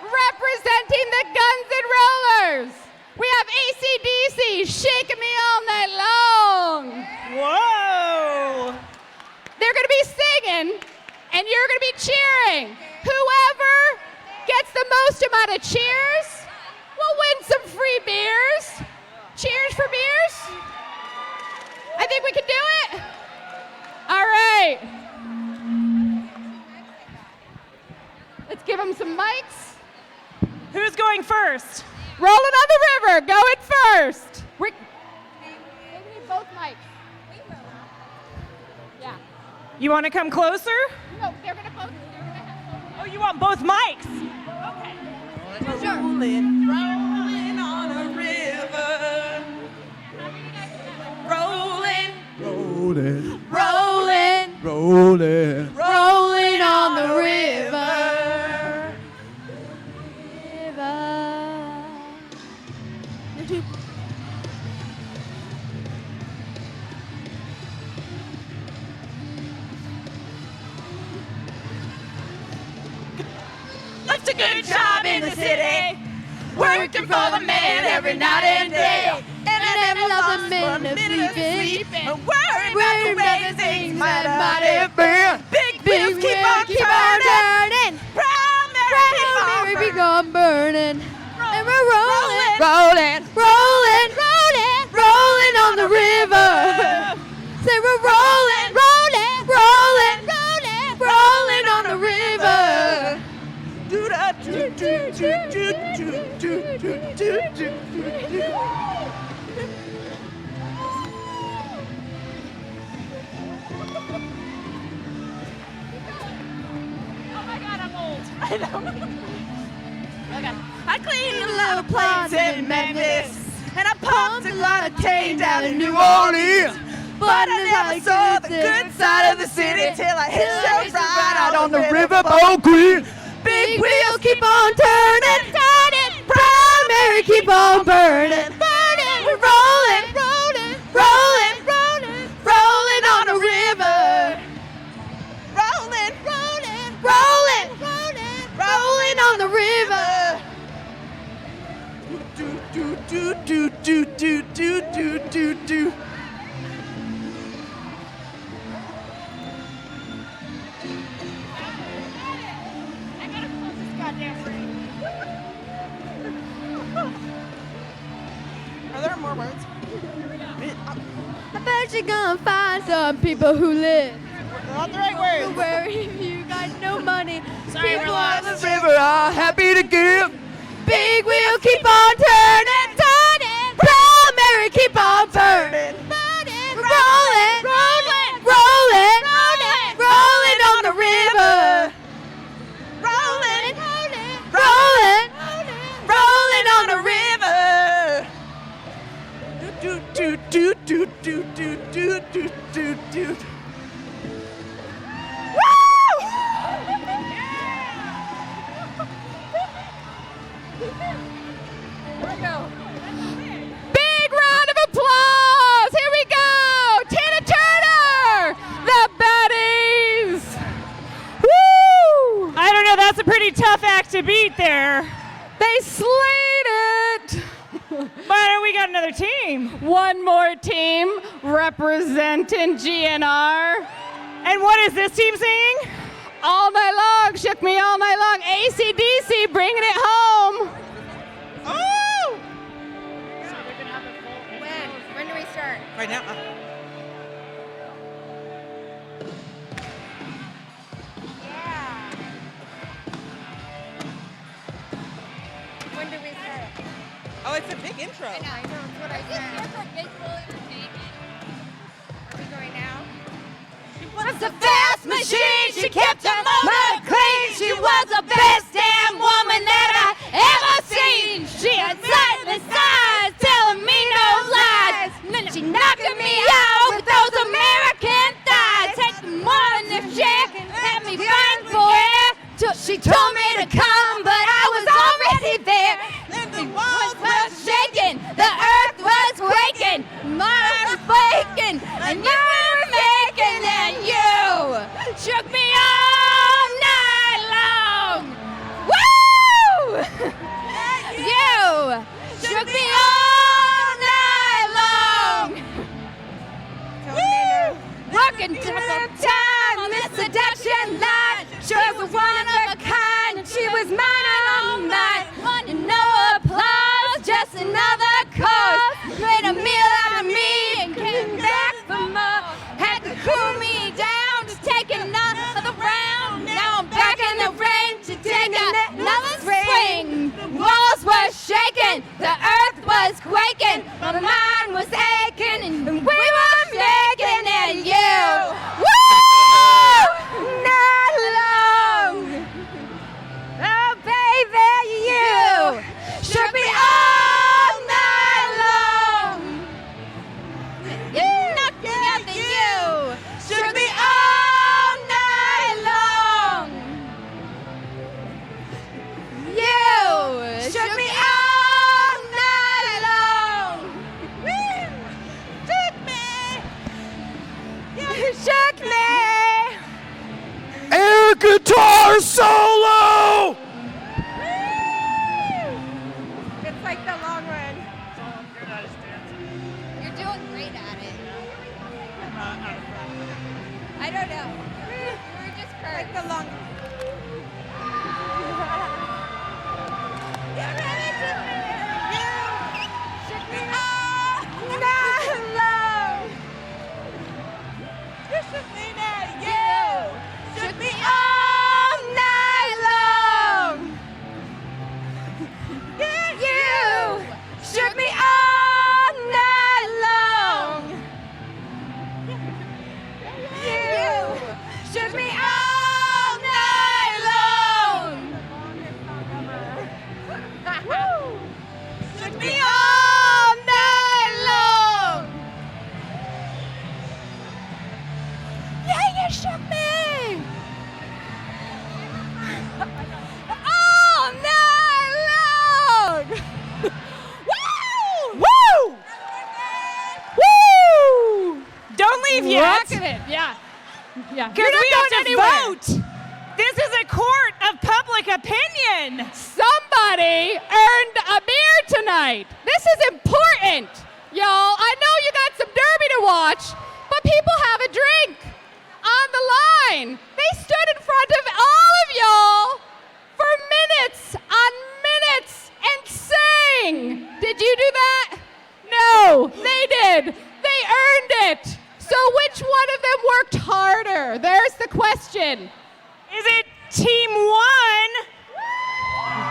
S4: representing the Guns N' Rollers, we have AC/DC, Shaking Me All Night Long.
S1: Whoa!
S4: They're going to be singing, and you're going to be cheering. Whoever gets the most amount of cheers will win some free beers. Cheers for beers? I think we can do it. All right. Let's give them some mics.
S1: Who's going first?
S4: Rolling on the River, going first. They need both mics. Yeah.
S1: You want to come closer?
S4: No, they're going to have both.
S1: Oh, you want both mics? Okay.
S5: Rolling on a river. Rolling,
S2: Rolling,
S5: rolling,
S2: rolling.
S5: rolling on the river. a good job in the city, working for the man every night and day. And I never lost a minute of sleeping, worried about the way things might have been. Big wheels keep on turning, proud Mary keep on burning. And we're rolling, rolling, rolling, rolling, rolling on the river. Say we're rolling, rolling, rolling, rolling, rolling on the river. Do da do do do do do do do do do.
S1: Oh my God, I'm old.
S5: I know. Okay. I cleaned a lot of planes in Memphis, and I pumped a lot of cane down in New Orleans. But I never saw the good side of the city till I hitched a ride out on the riverboat Queen. Big wheels keep on turning, turning, primary keep on burning, burning. We're rolling, rolling, rolling, rolling, rolling on the river. Rolling, rolling, rolling, rolling, rolling on the river. Do do do do do do do do do do. Are there more words?
S6: I bet you're gonna find some people who live
S5: Not the right words.
S6: where if you got no money.
S5: Sorry,
S6: people
S5: we're
S6: on
S5: lost.
S6: the river are happy to give. Big wheel keep on turning, turning. Primary keep on burning, burning. Rolling, rolling, rolling, rolling, rolling on the river.
S5: Rolling,
S6: Rolling,
S5: rolling on the river. Do do do do do do do do do do. Woo!
S4: Big round of applause. Here we go. Tina Turner, the Betties. Woo!
S1: I don't know, that's a pretty tough act to beat there.
S4: They slayed it.
S1: But we got another team.
S4: One more team representing GNR.
S1: And what is this team singing?
S4: All night long, shook me all night long. AC/DC bringing it home.
S5: Oh!
S6: When do we start?
S5: Right now.
S6: When do we start?
S5: Oh, it's a big intro.
S6: I know, that's what I said. Are we going now?
S5: Was a fast machine. She kept her motor clean. She was the best damn woman that I ever seen. She had sightless eyes, telling me no lies. She knocking me out with those American thighs. Taking more than if she had me fighting for air. She told me to come, but I was already there. The walls were shaking, the earth was quaking, mine was breaking, and you were making, and you shook me all night long. Woo! You shook me all night long. Woo! Working to the time on this seduction line. She was one of a kind, and she was mine and all mine. Wanted no applause, just another cause. Made a meal out of me and came back for more. Had to cool me down, just take another round. Now I'm back in the rain to take another swing. Walls were shaking, the earth was quaking, my mind was aching, and we were making it. You, woo! Not long. Oh, baby, you shook me all night long. Nothing other than you shook me all night long. You shook me all night long. great at it. I don't know. We're just like the long. You really shook me. You shook me all night long. You shook me now. You shook me all night long. You shook me all night long. You shook me all night long. Woo! Shook me all night long. Yeah, you shook me all night long. Woo!
S1: Woo! Woo! Don't leave yet.
S4: Rocking it. Yeah. Yeah.
S1: Because we
S4: going
S1: have to
S4: anywhere.
S1: vote. This is a court of public opinion.
S4: Somebody earned a beer tonight. This is important, y'all. I know you got some derby to watch, but people have a drink on the line. They stood in front of all of y'all for minutes on minutes and sang. Did you do that? No, they did. They earned it. So which one of them worked harder? There's the question.
S1: Is it team one?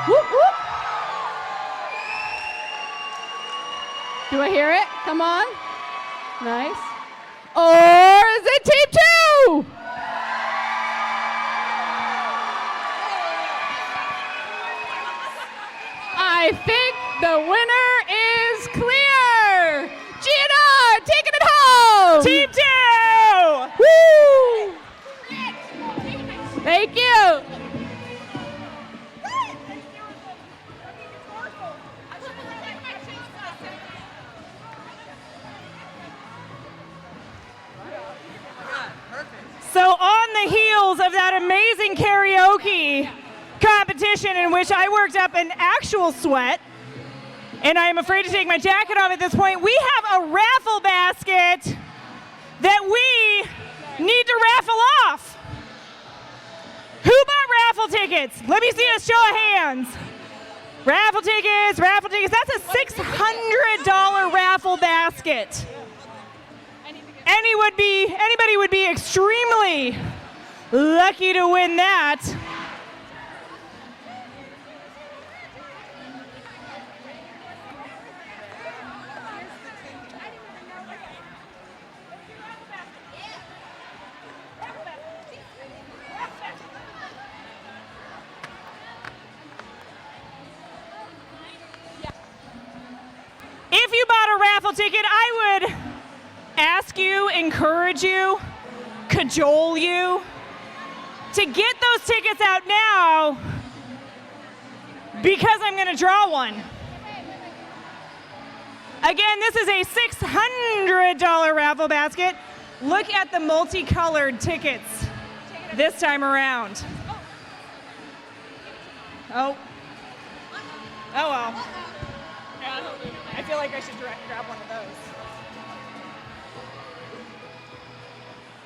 S4: Whoop, whoop. Do I hear it? Come on. Nice. Or is it team two? I think the winner is clear. Gina, taking it home.
S1: Team two!
S4: Woo! Thank you.
S1: So on the heels of that amazing karaoke competition in which I worked up an actual sweat, and I am afraid to take my jacket off at this point, we have a raffle basket that we need to raffle off. Who bought raffle tickets? Let me see a show of hands. Raffle tickets, raffle tickets. That's a $600 raffle basket. Anybody would be extremely lucky to win that. If you bought a raffle ticket, I would ask you, encourage you, cajole you to get those tickets out now because I'm going to draw one. Again, this is a $600 raffle basket. Look at the multicolored tickets this time around. Oh. Oh well. I feel like I should grab one of those.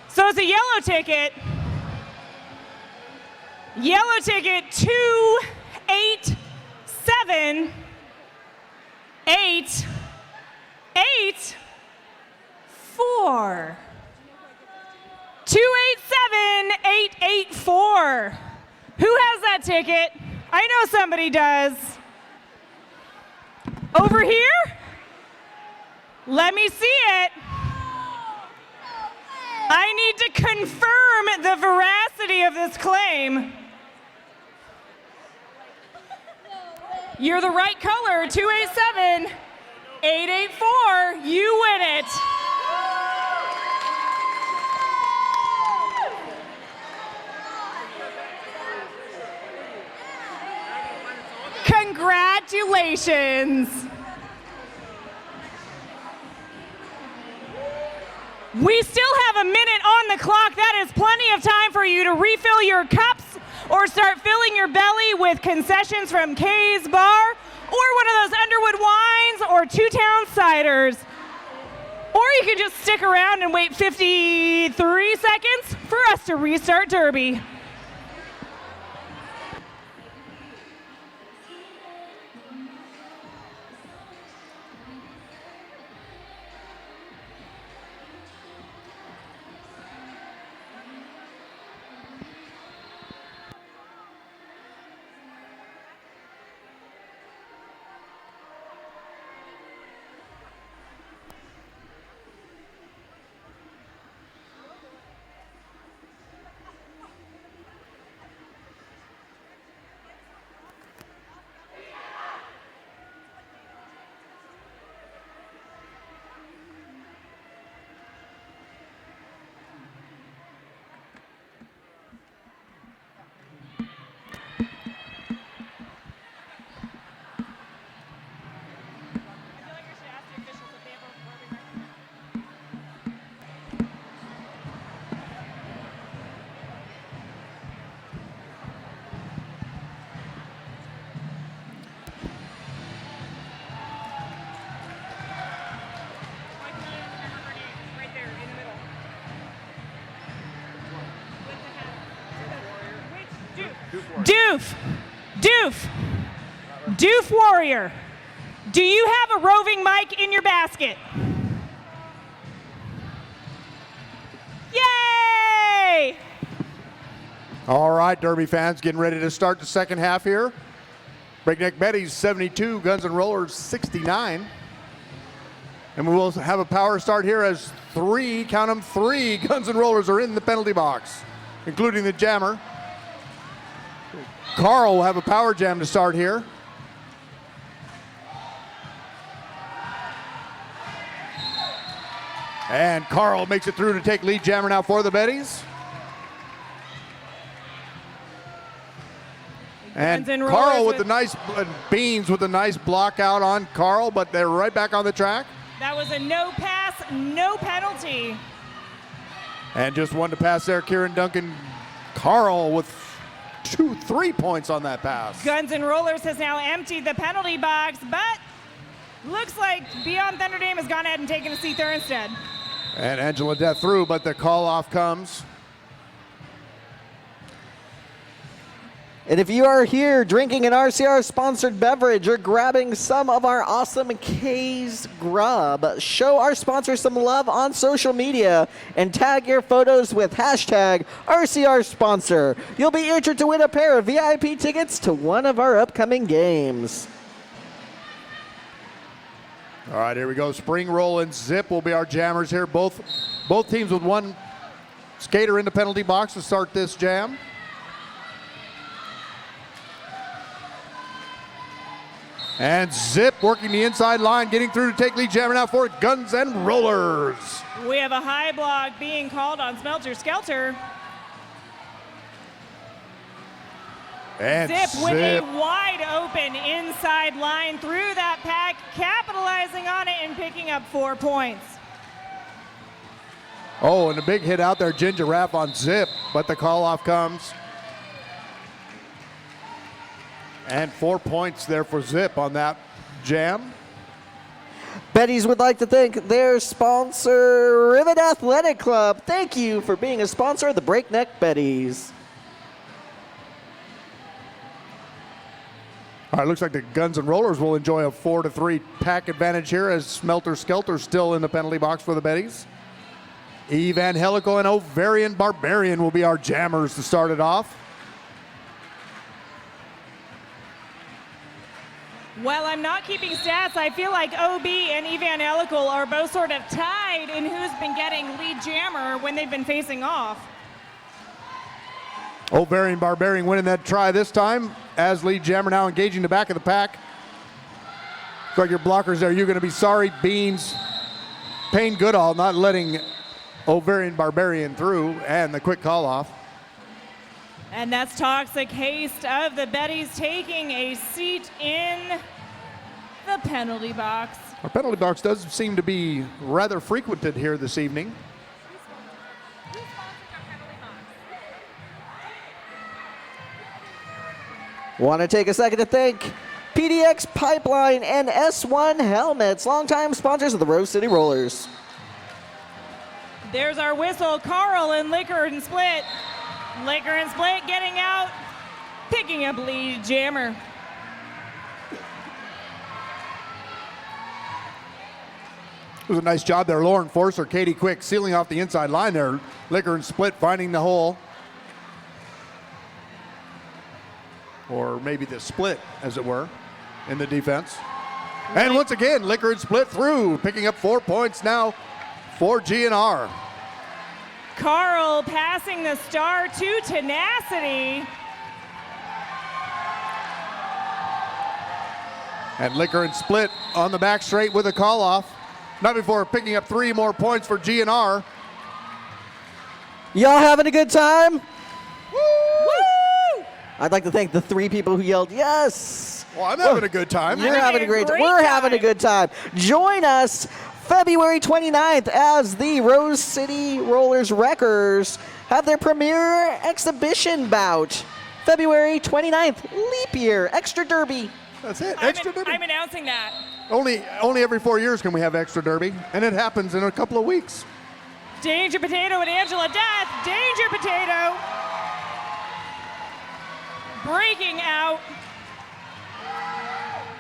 S1: So it's a yellow ticket. Yellow ticket 287884. 287884. Who has that ticket? I know somebody does. Over here? Let me see it. I need to confirm the veracity of this claim. You're the right color, 287884. You win it. Congratulations. We still have a minute on the clock. That is plenty of time for you to refill your cups or start filling your belly with concessions from Kay's Bar or one of those Underwood wines or Two Town ciders. Or you can just stick around and wait 53 seconds for us to restart Derby. Doof Warrior, do you have a roving mic in your basket? Yay!
S2: All right, Derby fans, getting ready to start the second half here. Breakneck Betties 72, Guns and Rollers 69. And we will have a power start here as three, count them, three Guns and Rollers are in the penalty box, including the jammer. Carl will have a power jam to start here. And Carl makes it through to take lead jammer now for the Betties. And Carl with the nice Beans with a nice block out on Carl, but they're right back on the track.
S1: That was a no pass, no penalty.
S2: And just one to pass there, Kieran Duncan. Carl with 3 points on that pass.
S1: Guns and Rollers has now emptied the penalty box, but looks like Beyond Thunderdame has gone ahead and taken a seat there instead.
S2: And Angela Death through, but the call off comes.
S3: And if you are here drinking an RCR-sponsored beverage or grabbing some of our awesome K's grub, show our sponsor some love on social media and tag your photos with hashtag RCR-sponsor. You'll be entered to win a pair of VIP tickets to one of our upcoming games.
S2: All right, here we go. Spring Roll and Zip will be our jammers here. Both teams with one skater in the penalty box to start this jam. And Zip working the inside line, getting through to take lead jammer now for Guns and Rollers.
S1: We have a high block being called on Smelter Skelter.
S2: And
S1: Zip with a wide open inside line through that pack, capitalizing on it and picking up 4 points.
S2: Oh, and a big hit out there, Ginger Raff on Zip, but the call off comes. And 4 points there for Zip on that jam.
S3: Betties would like to thank their sponsor, Rivet Athletic Club. Thank you for being a sponsor of the Breakneck Betties.
S2: All right, looks like the Guns and Rollers will enjoy a 4-3 pack advantage here as Smelter Skelter still in the penalty box for the Betties. Evangelical and Ovarian Barbarian will be our jammers to start it off.
S1: Well, I'm not keeping stats. I feel like OB and Evangelical are both sort of tied in who's been getting lead jammer when they've been facing off.
S2: Ovarian Barbarian winning that try this time as lead jammer now engaging the back of the pack. Looks like your blockers there. You're going to be sorry, Beans. Payne Goodall not letting Ovarian Barbarian through, and the quick call off.
S1: And that's Toxic Haste of the Betties taking a seat in the penalty box.
S2: Our penalty box does seem to be rather frequented here this evening.
S3: Want to take a second to thank PDX Pipeline and S1 Helmets, longtime sponsors of the Rose City Rollers.
S1: There's our whistle. Carl and Liquor and Split. Liquor and Split getting out, picking up lead jammer.
S2: It was a nice job there. Lauren Forcer, Katie Quick sealing off the inside line there. Liquor and Split finding the hole. Or maybe the split, as it were, in the defense. And once again, Liquor and Split through, picking up 4 points now for GNR.
S1: Carl passing the star to Tenacity.
S2: And Liquor and Split on the back straight with a call off. Not before picking up 3 more points for GNR.
S3: Y'all having a good time?
S1: Woo!
S3: I'd like to thank the 3 people who yelled yes.
S2: Well, I'm having a good time.
S3: You're having a great time. We're having a good time. Join us February 29th as the Rose City Rollers Wreckers have their premier exhibition bout. February 29th, leap year, extra derby.
S2: That's it, extra derby.
S1: I'm announcing that.
S2: Only every 4 years can we have extra derby, and it happens in a couple of weeks.
S1: Danger Potato and Angela Death. Danger Potato breaking out,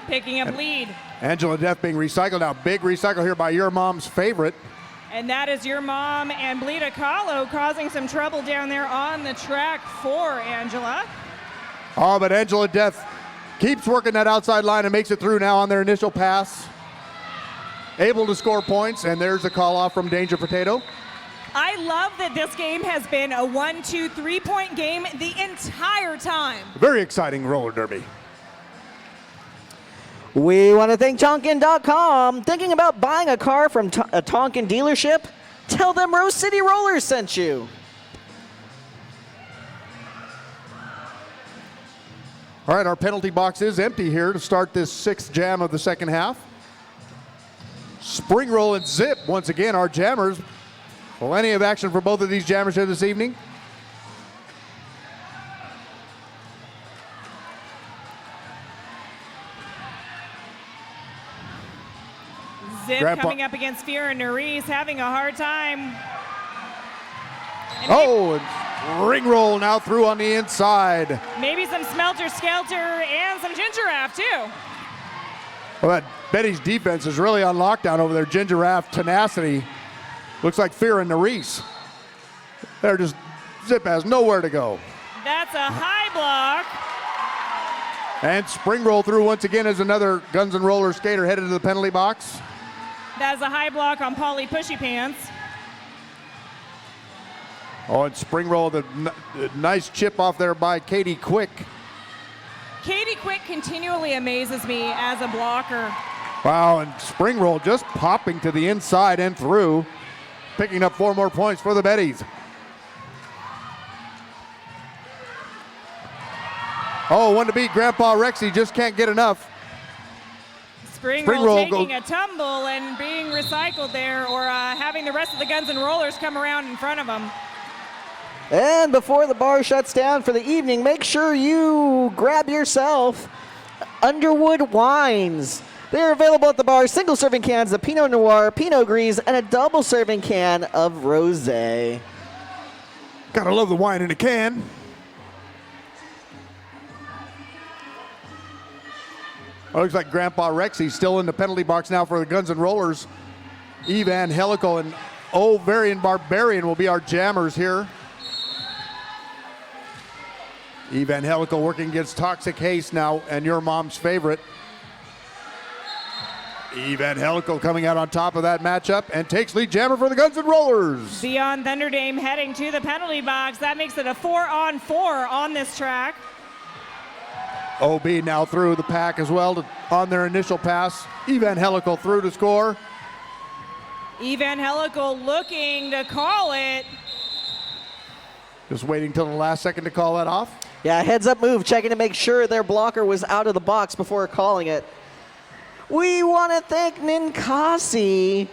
S1: picking up lead.
S2: Angela Death being recycled now. Big recycle here by your mom's favorite.
S1: And that is your mom and Blita Kahlo causing some trouble down there on the track for Angela.
S2: Oh, but Angela Death keeps working that outside line and makes it through now on their initial pass. Able to score points, and there's a call off from Danger Potato.
S1: I love that this game has been a 1, 2, 3-point game the entire time.
S2: Very exciting roller derby.
S3: We want to thank Tonkin.com. Thinking about buying a car from a Tonkin dealership? Tell them Rose City Rollers sent you.
S2: All right, our penalty box is empty here to start this 6th jam of the second half. Spring roll and zip, once again, our jammers. Plenty of action for both of these jammers here this evening.
S1: Zip
S2: Grandpa.
S1: coming up against Fear and Nerese, having a hard time.
S2: Oh, and ring roll now through on the inside.
S1: Maybe some Smelter Skelter and some Ginger Raff too.
S2: Well, that Betty's defense is really on lockdown over there. Ginger Raff, Tenacity. Looks like Fear and Nerese. They're just, Zip has nowhere to go.
S1: That's a high block.
S2: And spring roll through once again as another Guns N' Rollers skater headed to the penalty box.
S1: That's a high block on Polly Pushy Pants.
S2: Oh, and spring roll, the nice chip off there by Katie Quick.
S1: Katie Quick continually amazes me as a blocker.
S2: Wow, and spring roll just popping to the inside and through, picking up 4 more points for the Betties. Oh, one to beat Grandpa Rexy, just can't get enough.
S1: Spring
S2: Spring
S1: roll
S2: roll
S1: taking a tumble and being recycled there, or having the rest of the Guns N' Rollers come around in front of them.
S3: And before the bar shuts down for the evening, make sure you grab yourself Underwood wines. They're available at the bar, single serving cans of Pinot Noir, Pinot Gris, and a double serving can of Rosé.
S2: Gotta love the wine in a can. Oh, looks like Grandpa Rexy's still in the penalty box now for the Guns N' Rollers. Evan Helical and Ovarian Barbarian will be our jammers here. Evan Helical working against Toxic Haste now, and your mom's favorite. Evan Helical coming out on top of that matchup and takes lead jammer for the Guns N' Rollers.
S1: Beyond Thunderdame heading to the penalty box. That makes it a 4-on-4 on this track.
S2: OB now through the pack as well on their initial pass. Evan Helical through to score.
S1: Evan Helical looking to call it.
S2: Just waiting till the last second to call that off.
S3: Yeah, heads up move, checking to make sure their blocker was out of the box before calling it. We want to thank Ninkasi.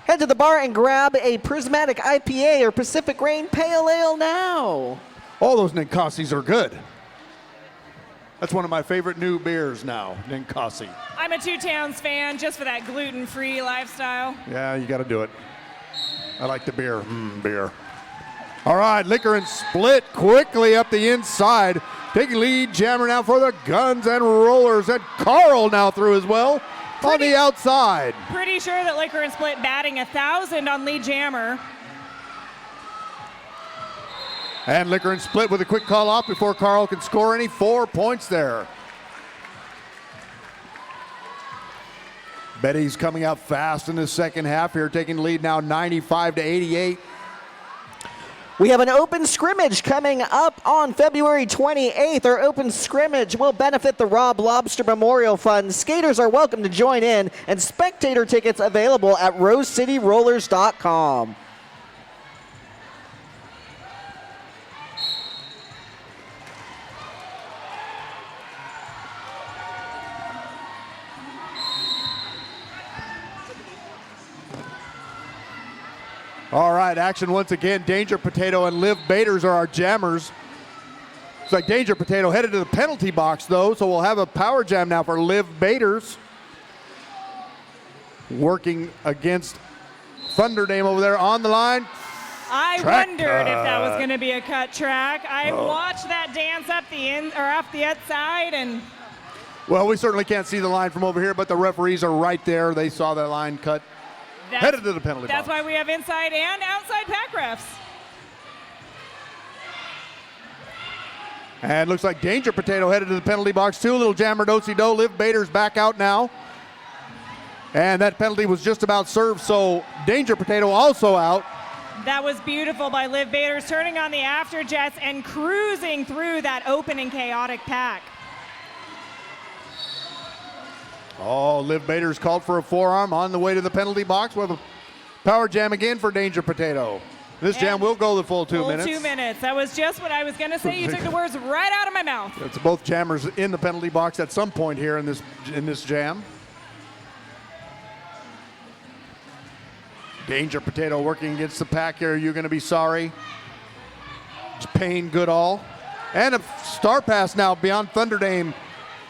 S3: Head to the bar and grab a Prismatic IPA or Pacific Rain Pale Ale now.
S2: All those Ninkasis are good. That's one of my favorite new beers now, Ninkasi.
S1: I'm a Two Towns fan just for that gluten-free lifestyle.
S2: Yeah, you got to do it. I like the beer. Beer. All right, Liquor and Split quickly up the inside. Taking lead jammer now for the Guns and Rollers. And Carl now through as well on the outside.
S1: Pretty sure that Liquor and Split batting 1,000 on lead jammer.
S2: And Liquor and Split with a quick call off before Carl can score any. 4 points there. Betties coming out fast in the second half here, taking the lead now 95-88.
S3: We have an open scrimmage coming up on February 28th. Our open scrimmage will benefit the Rob Lobster Memorial Fund. Skaters are welcome to join in, and spectator tickets available at RoseCityRollers.com.
S2: All right, action once again. Danger Potato and Liv Baders are our jammers. It's like Danger Potato headed to the penalty box, though, so we'll have a power jam now for Liv Baders. Working against Thunder Dame over there on the line.
S1: I wondered if that was going to be a cut track. I watched that dance up off the outside, and
S2: well, we certainly can't see the line from over here, but the referees are right there. They saw that line cut. Headed to the penalty box.
S1: That's why we have inside and outside pack refs.
S2: And looks like Danger Potato headed to the penalty box too. A little jammer do-si-do. Liv Baders back out now. And that penalty was just about served, so Danger Potato also out.
S1: That was beautiful by Liv Baders, turning on the afterjets and cruising through that open and chaotic pack.
S2: Oh, Liv Baders called for a forearm on the way to the penalty box. We'll have a power jam again for Danger Potato. This jam will go the full 2 minutes.
S1: 2 minutes. That was just what I was going to say. You took the words right out of my mouth.
S2: It's both jammers in the penalty box at some point here in this jam. Danger Potato working against the pack here. You're going to be sorry. It's Payne Goodall. And a star pass now beyond Thunder Dame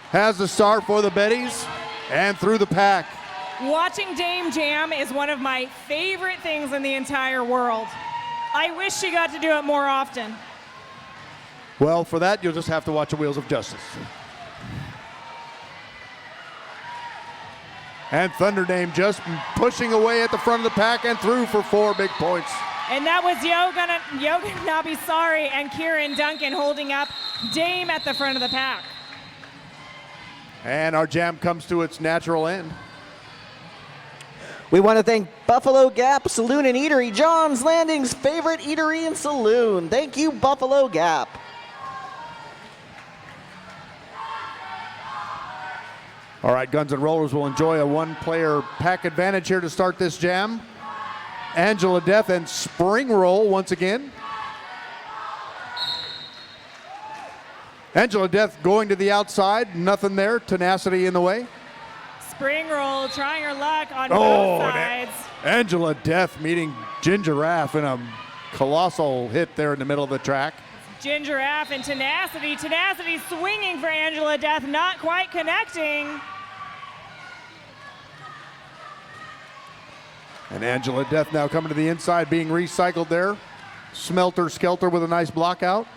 S2: has the start for the Betties. And through the pack.
S1: Watching Dame jam is one of my favorite things in the entire world. I wish she got to do it more often.
S2: Well, for that, you'll just have to watch the Wheels of Justice. And Thunder Dame just pushing away at the front of the pack and through for 4 big points.
S1: And that was Yoga Nabisari and Kieran Duncan holding up Dame at the front of the pack.
S2: And our jam comes to its natural end.
S3: We want to thank Buffalo Gap Saloon and Eatery, John's Landing's favorite eatery and saloon. Thank you, Buffalo Gap.
S2: All right, Guns and Rollers will enjoy a 1-player pack advantage here to start this jam. Angela Death and Spring Roll once again. Angela Death going to the outside, nothing there, tenacity in the way.
S1: Spring Roll trying her luck on both sides.
S2: Angela Death meeting Ginger Raff in a colossal hit there in the middle of the track.
S1: Ginger Raff and Tenacity. Tenacity swinging for Angela Death, not quite connecting.
S2: And Angela Death now coming to the inside, being recycled there. Smelter Skelter with a nice block out.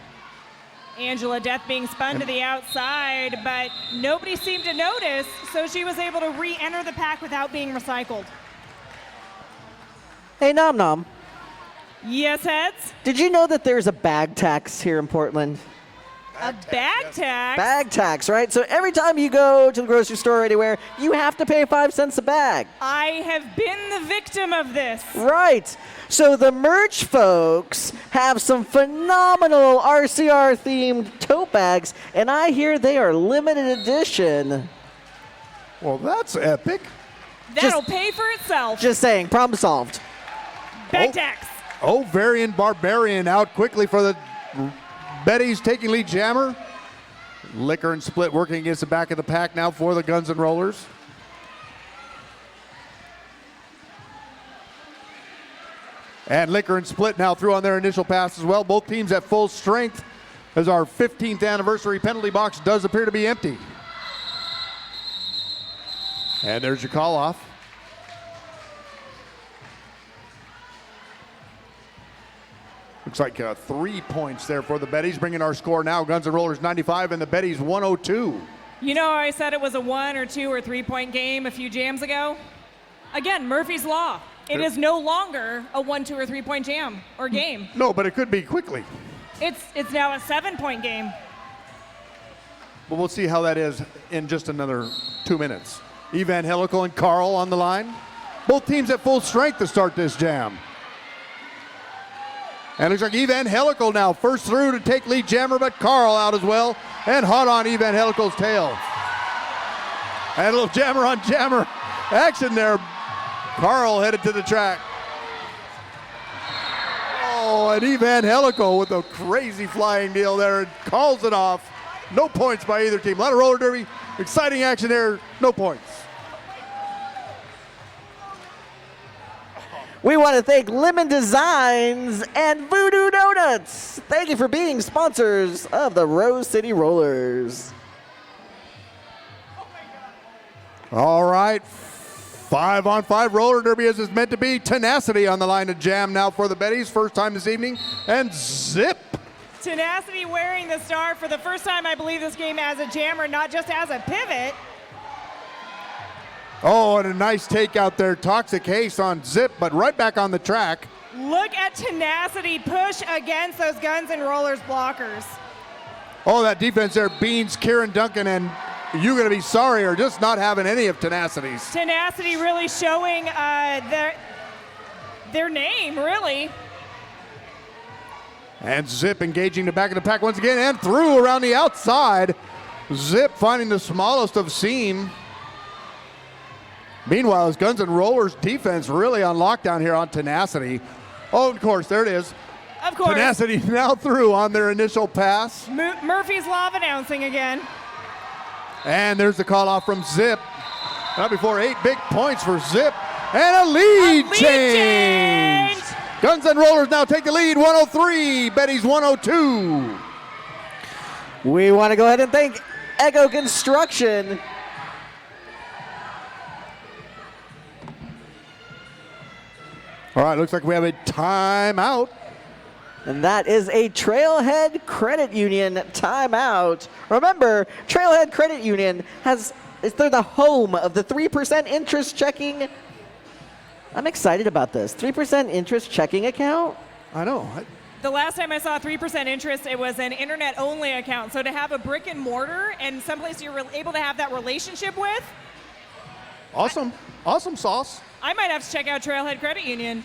S1: Angela Death being spun to the outside, but nobody seemed to notice, so she was able to re-enter the pack without being recycled.
S3: Hey, Nom Nom.
S1: Yes, Heads?
S3: Did you know that there's a bag tax here in Portland?
S1: A bag tax?
S3: Bag tax, right? So every time you go to the grocery store or anywhere, you have to pay 5 cents a bag.
S1: I have been the victim of this.
S3: Right. So the merch folks have some phenomenal RCR-themed tote bags, and I hear they are limited edition.
S2: Well, that's epic.
S1: That'll pay for itself.
S3: Just saying, problem solved.
S1: Bag tax.
S2: Ovarian Barbarian out quickly for the Betties, taking lead jammer. Liquor and Split working against the back of the pack now for the Guns and Rollers. And Liquor and Split now through on their initial pass as well. Both teams at full strength as our 15th anniversary penalty box does appear to be empty. And there's your call off. Looks like 3 points there for the Betties, bringing our score now. Guns N' Rollers 95 and the Betties 102.
S1: You know, I said it was a 1 or 2 or 3 point game a few jams ago. Again, Murphy's Law. It is no longer a 1, 2, or 3 point jam or game.
S2: No, but it could be quickly.
S1: It's now a 7 point game.
S2: But we'll see how that is in just another 2 minutes. Evangelical and Carl on the line. Both teams at full strength to start this jam. And it looks like Evangelical now first through to take lead jammer, but Carl out as well. And hot on Evangelical's tail. And a little jammer on jammer action there. Carl headed to the track. Oh, and Evangelical with a crazy flying deal there and calls it off. No points by either team. A lot of roller derby. Exciting action there. No points.
S3: We want to thank Lemon Designs and Voodoo Donuts. Thank you for being sponsors of the Rose City Rollers.
S2: All right. 5-on-5 roller derby as it's meant to be. Tenacity on the line to jam now for the Betties. First time this evening. And Zip.
S1: Tenacity wearing the star for the first time, I believe, this game as a jammer, not just as a pivot.
S2: Oh, and a nice takeout there. Toxic Haste on Zip, but right back on the track.
S1: Look at Tenacity push against those Guns N' Rollers blockers.
S2: Oh, that defense there. Beans, Kieran Duncan, and You Gonna Be Sorry are just not having any of Tenacity's.
S1: Tenacity really showing their name, really.
S2: And Zip engaging the back of the pack once again and through around the outside. Zip finding the smallest of seam. Meanwhile, his Guns N' Rollers defense really on lockdown here on Tenacity. Oh, of course, there it is.
S1: Of course.
S2: Tenacity now through on their initial pass.
S1: Murphy's Law of announcing again.
S2: And there's the call off from Zip. Not before 8 big points for Zip. And a lead change. Guns N' Rollers now take the lead, 103, Betties 102.
S3: We want to go ahead and thank Echo Construction.
S2: All right, looks like we have a timeout.
S3: And that is a Trailhead Credit Union timeout. Remember, Trailhead Credit Union they're the home of the 3% interest checking. I'm excited about this. 3% interest checking account?
S2: I know.
S1: The last time I saw 3% interest, it was an internet-only account. So to have a brick and mortar and someplace you're able to have that relationship with.
S2: Awesome. Awesome sauce.
S1: I might have to check out Trailhead Credit Union.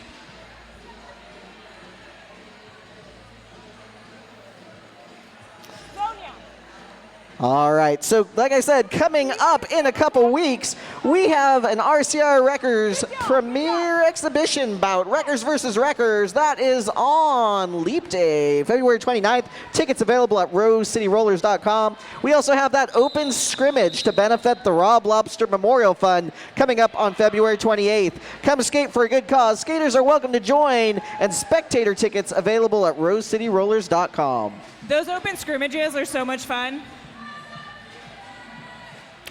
S3: All right, so like I said, coming up in a couple weeks, we have an RCR Wreckers premiere exhibition bout, Wreckers versus Wreckers. That is on Leap Day, February 29th. Tickets available at rosecityrollers.com. We also have that open scrimmage to benefit the Rob Lobster Memorial Fund coming up on February 28th. Come skate for a good cause. Skaters are welcome to join, and spectator tickets available at rosecityrollers.com.
S1: Those open scrimmages are so much fun.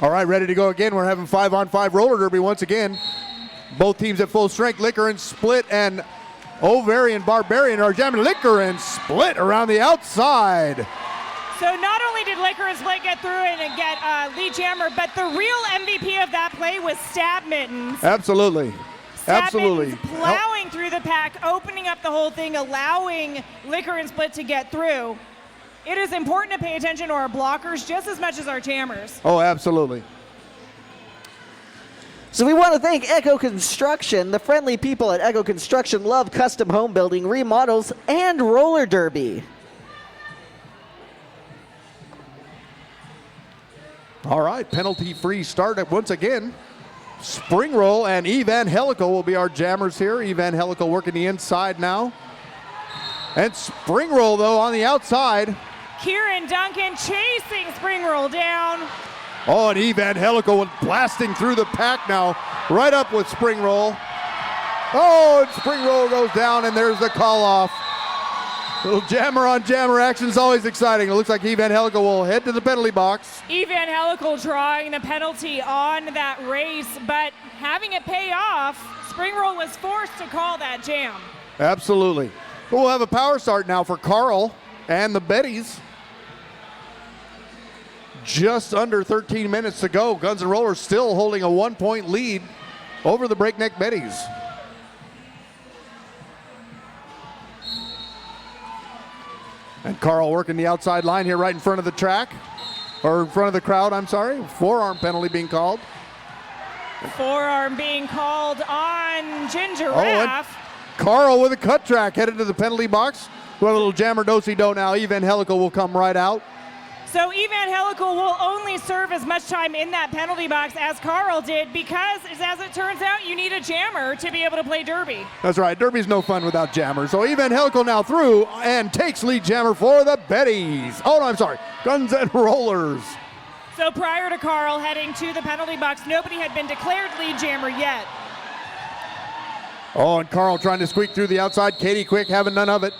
S2: All right, ready to go again. We're having 5-on-5 roller derby once again. Both teams at full strength. Liquor and Split and Ovarian Barbarian are jamming. Liquor and Split around the outside.
S1: So not only did Liquor and Split get through it and get lead jammer, but the real MVP of that play was Stab Mittens.
S2: Absolutely.
S1: Stab
S2: Absolutely.
S1: Mittens plowing through the pack, opening up the whole thing, allowing Liquor and Split to get through. It is important to pay attention to our blockers just as much as our jammers.
S2: Oh, absolutely.
S3: So we want to thank Echo Construction. The friendly people at Echo Construction love custom home building, remodels, and roller derby.
S2: All right, penalty-free start once again. Spring Roll and Evangelical will be our jammers here. Evangelical working the inside now. And Spring Roll, though, on the outside.
S1: Kieran Duncan chasing Spring Roll down.
S2: Oh, and Evangelical blasting through the pack now. Right up with Spring Roll. Oh, and Spring Roll goes down, and there's the call off. Little jammer on jammer action is always exciting. It looks like Evangelical will head to the penalty box.
S1: Evangelical drawing the penalty on that race, but having it pay off, Spring Roll was forced to call that jam.
S2: Absolutely. We'll have a power start now for Carl and the Betties. Just under 13 minutes to go. Guns N' Rollers still holding a 1-point lead over the Breakneck Betties. And Carl working the outside line here right in front of the track. Or in front of the crowd, I'm sorry. Forearm penalty being called.
S1: Forearm being called on Ginger
S2: Oh, and
S1: Raff.
S2: Carl with a cut track headed to the penalty box. We'll have a little jammer do-si-do now. Evangelical will come right out.
S1: So Evangelical will only serve as much time in that penalty box as Carl did because, as it turns out, you need a jammer to be able to play derby.
S2: That's right. Derby's no fun without jammers. So Evangelical now through and takes lead jammer for the Betties. Oh, no, I'm sorry. Guns N' Rollers.
S1: So prior to Carl heading to the penalty box, nobody had been declared lead jammer yet.
S2: Oh, and Carl trying to squeak through the outside. Katie Quick having none of it.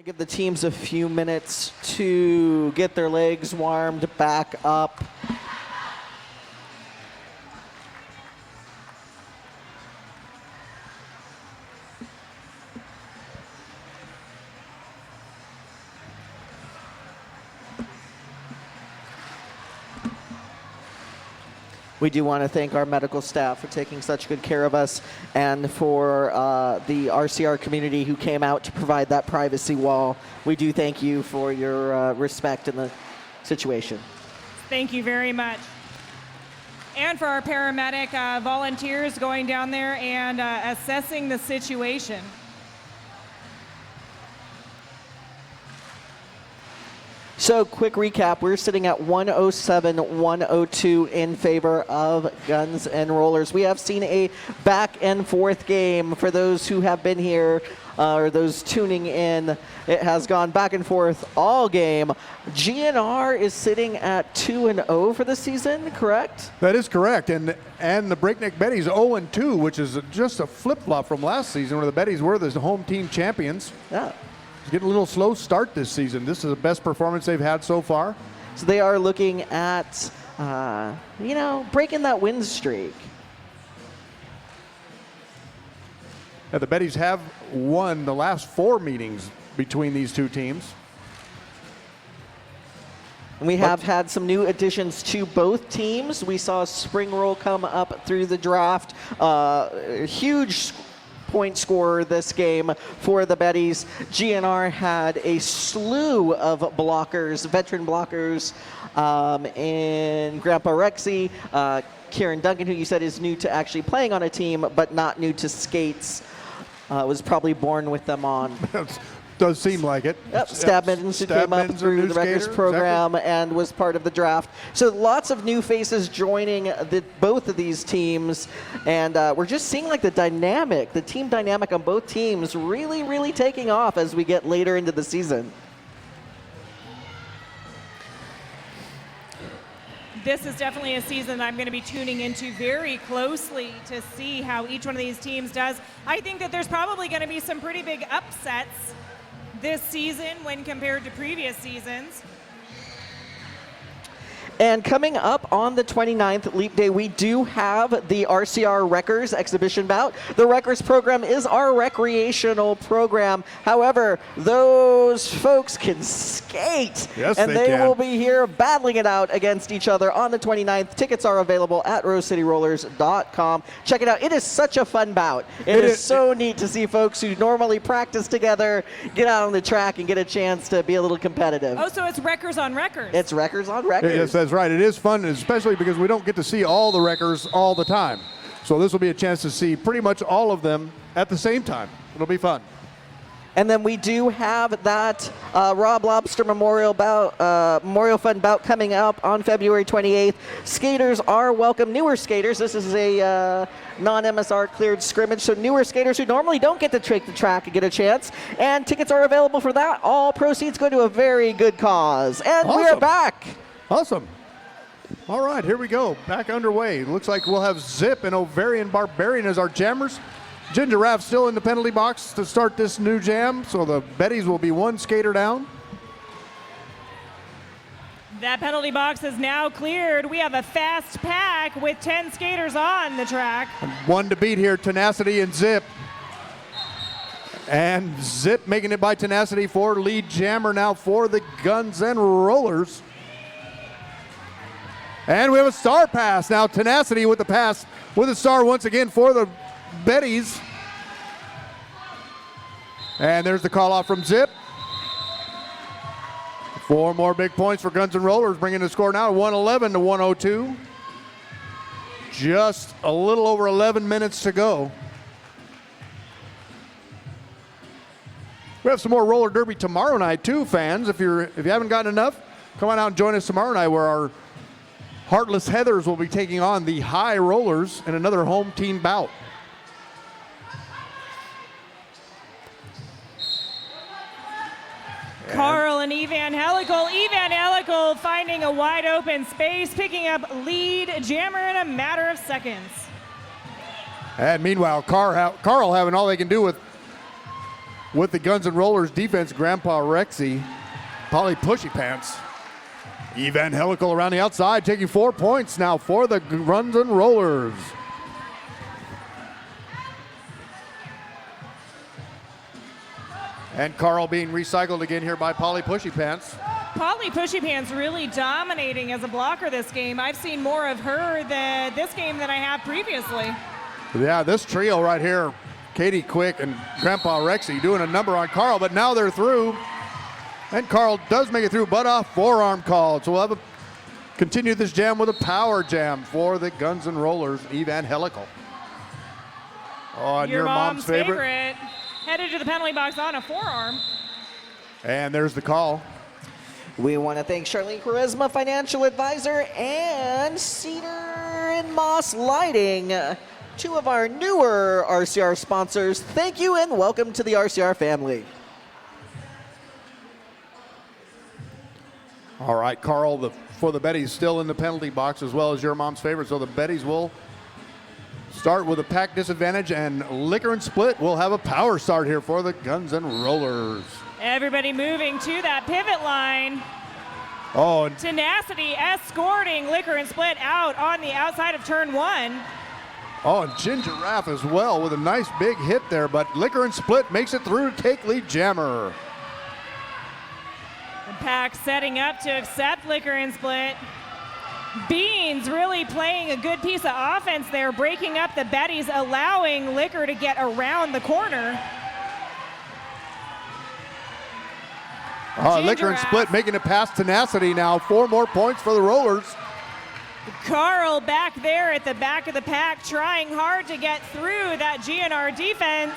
S3: Give the teams a few minutes to get their legs warmed back up. We do want to thank our medical staff for taking such good care of us, and for the RCR community who came out to provide that privacy wall. We do thank you for your respect in the situation.
S1: Thank you very much. And for our paramedic volunteers going down there and assessing the situation.
S3: So, quick recap. We're sitting at 107-102 in favor of Guns and Rollers. We have seen a back and forth game. For those who have been here or those tuning in, it has gone back and forth all game. GNR is sitting at 2-0 for the season, correct?
S2: That is correct. And the Breakneck Betties 0-2, which is just a flip-flop from last season where the Betties were the home team champions.
S3: Yeah.
S2: Getting a little slow start this season. This is the best performance they've had so far.
S3: So they are looking at, breaking that win streak.
S2: Now, the Betties have won the last 4 meetings between these two teams.
S3: And we have had some new additions to both teams. We saw Spring Roll come up through the draft. Huge point scorer this game for the Betties. GNR had a slew of blockers, veteran blockers, in Grandpa Rexy, Kieran Duncan, who you said is new to actually playing on a team, but not new to skates, was probably born with them on.
S2: Does seem like it.
S3: Yep, Stab Mittens, who came up through the Wreckers program and was part of the draft. So lots of new faces joining both of these teams. And we're just seeing like the team dynamic on both teams really, really taking off as we get later into the season.
S1: This is definitely a season I'm going to be tuning into very closely to see how each one of these teams does. I think that there's probably going to be some pretty big upsets this season when compared to previous seasons.
S3: And coming up on the 29th, Leap Day, we do have the RCR Wreckers exhibition bout. The Wreckers program is our recreational program. However, those folks can skate.
S2: Yes,
S3: and
S2: they can.
S3: will be here battling it out against each other on the 29th. Tickets are available at rosecityrollers.com. Check it out. It is such a fun bout. It is so neat to see folks who normally practice together get out on the track and get a chance to be a little competitive.
S1: Oh, so it's Wreckers on Wreckers.
S3: It's Wreckers on Wreckers.
S2: Yes, that's right. It is fun, especially because we don't get to see all the wreckers all the time. So this will be a chance to see pretty much all of them at the same time. It'll be fun.
S3: And then we do have that Rob Lobster Memorial Fund bout coming up on February 28th. Skaters are welcome. Newer skaters. This is a non-MSR cleared scrimmage, so newer skaters who normally don't get to take the track and get a chance. And tickets are available for that. All proceeds go to a very good cause. And
S2: Awesome.
S3: we're back.
S2: Awesome. All right, here we go. Back underway. Looks like we'll have Zip and Ovarian Barbarian as our jammers. Ginger Raff still in the penalty box to start this new jam, so the Betties will be one skater down.
S1: That penalty box is now cleared. We have a fast pack with 10 skaters on the track.
S2: One to beat here, Tenacity and Zip. And Zip making it by Tenacity for lead jammer now for the Guns and Rollers. And we have a star pass now. Tenacity with the pass with a star once again for the Betties. And there's the call off from Zip. 4 more big points for Guns and Rollers, bringing the score now 111 to 102. Just a little over 11 minutes to go. We have some more roller derby tomorrow night too, fans. If you haven't gotten enough, come on out and join us tomorrow night, where our Heartless Heathers will be taking on the High Rollers in another home team bout.
S1: Carl and Evangelical. Evangelical finding a wide open space, picking up lead jammer in a matter of seconds.
S2: And meanwhile, Carl having all they can do with with the Guns N' Rollers defense, Grandpa Rexy, Polly Pushy Pants. Evangelical around the outside, taking 4 points now for the Guns N' Rollers. And Carl being recycled again here by Polly Pushy Pants.
S1: Polly Pushy Pants really dominating as a blocker this game. I've seen more of her this game than I have previously.
S2: Yeah, this trio right here, Katie Quick and Grandpa Rexy doing a number on Carl, but now they're through. And Carl does make it through, but a forearm call. So we'll continue this jam with a power jam for the Guns N' Rollers, Evangelical. Oh, and your mom's favorite.
S1: Headed to the penalty box on a forearm.
S2: And there's the call.
S3: We want to thank Charlene Charisma, Financial Advisor, and Cedar and Moss Lighting, two of our newer RCR sponsors. Thank you and welcome to the RCR family.
S2: All right, Carl, for the Betties, still in the penalty box as well as your mom's favorite. So the Betties will start with a pack disadvantage, and Liquor and Split will have a power start here for the Guns N' Rollers.
S1: Everybody moving to that pivot line.
S2: Oh, and
S1: Tenacity escorting Liquor and Split out on the outside of turn 1.
S2: oh, and Ginger Raff as well with a nice big hit there, but Liquor and Split makes it through to take lead jammer.
S1: The pack setting up to accept Liquor and Split. Beans really playing a good piece of offense there, breaking up the Betties, allowing Liquor to get around the corner.
S2: Liquor and Split making it past Tenacity now. 4 more points for the Rollers.
S1: Carl back there at the back of the pack, trying hard to get through that GNR defense.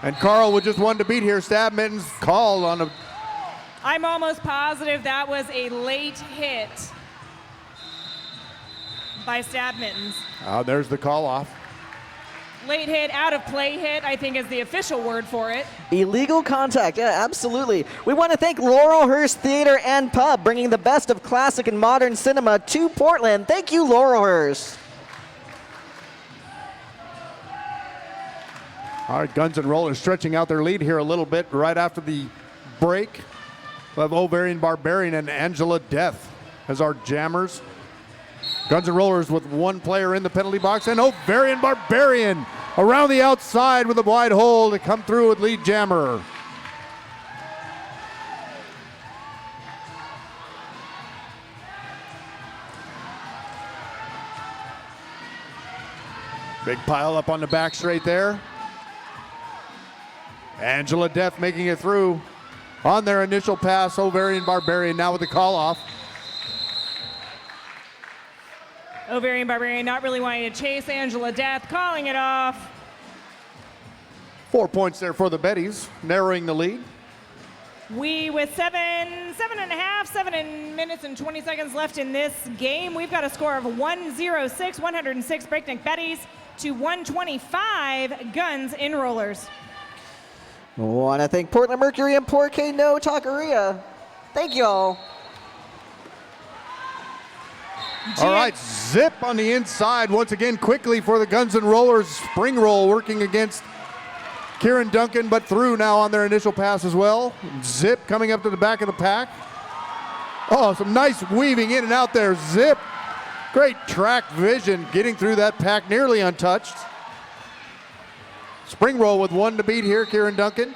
S2: And Carl with just one to beat here. Stab Mittens called on a...
S1: I'm almost positive that was a late hit by Stab Mittens.
S2: There's the call off.
S1: Late hit, out of play hit, I think is the official word for it.
S3: Illegal contact, yeah, absolutely. We want to thank Laurelhurst Theater and Pub, bringing the best of classic and modern cinema to Portland. Thank you, Laurelhurst.
S2: All right, Guns N' Rollers stretching out their lead here a little bit right after the break. We'll have Ovarian Barbarian and Angela Death as our jammers. Guns N' Rollers with one player in the penalty box, and Ovarian Barbarian around the outside with a wide hole to come through with lead jammer. Big pile up on the back straight there. Angela Death making it through on their initial pass. Ovarian Barbarian now with the call off.
S1: Ovarian Barbarian not really wanting to chase Angela Death, calling it off.
S2: 4 points there for the Betties, narrowing the lead.
S1: We, with 7 minutes and 20 seconds left in this game, we've got a score of 106 Breakneck Betties to 125 Guns N' Rollers.
S3: Want to thank Portland Mercury and Porque No Taqueria. Thank you all.
S2: All right, Zip on the inside once again quickly for the Guns N' Rollers. Spring roll working against Kieran Duncan, but through now on their initial pass as well. Zip coming up to the back of the pack. Oh, some nice weaving in and out there. Zip, great track vision, getting through that pack nearly untouched. Spring roll with one to beat here, Kieran Duncan.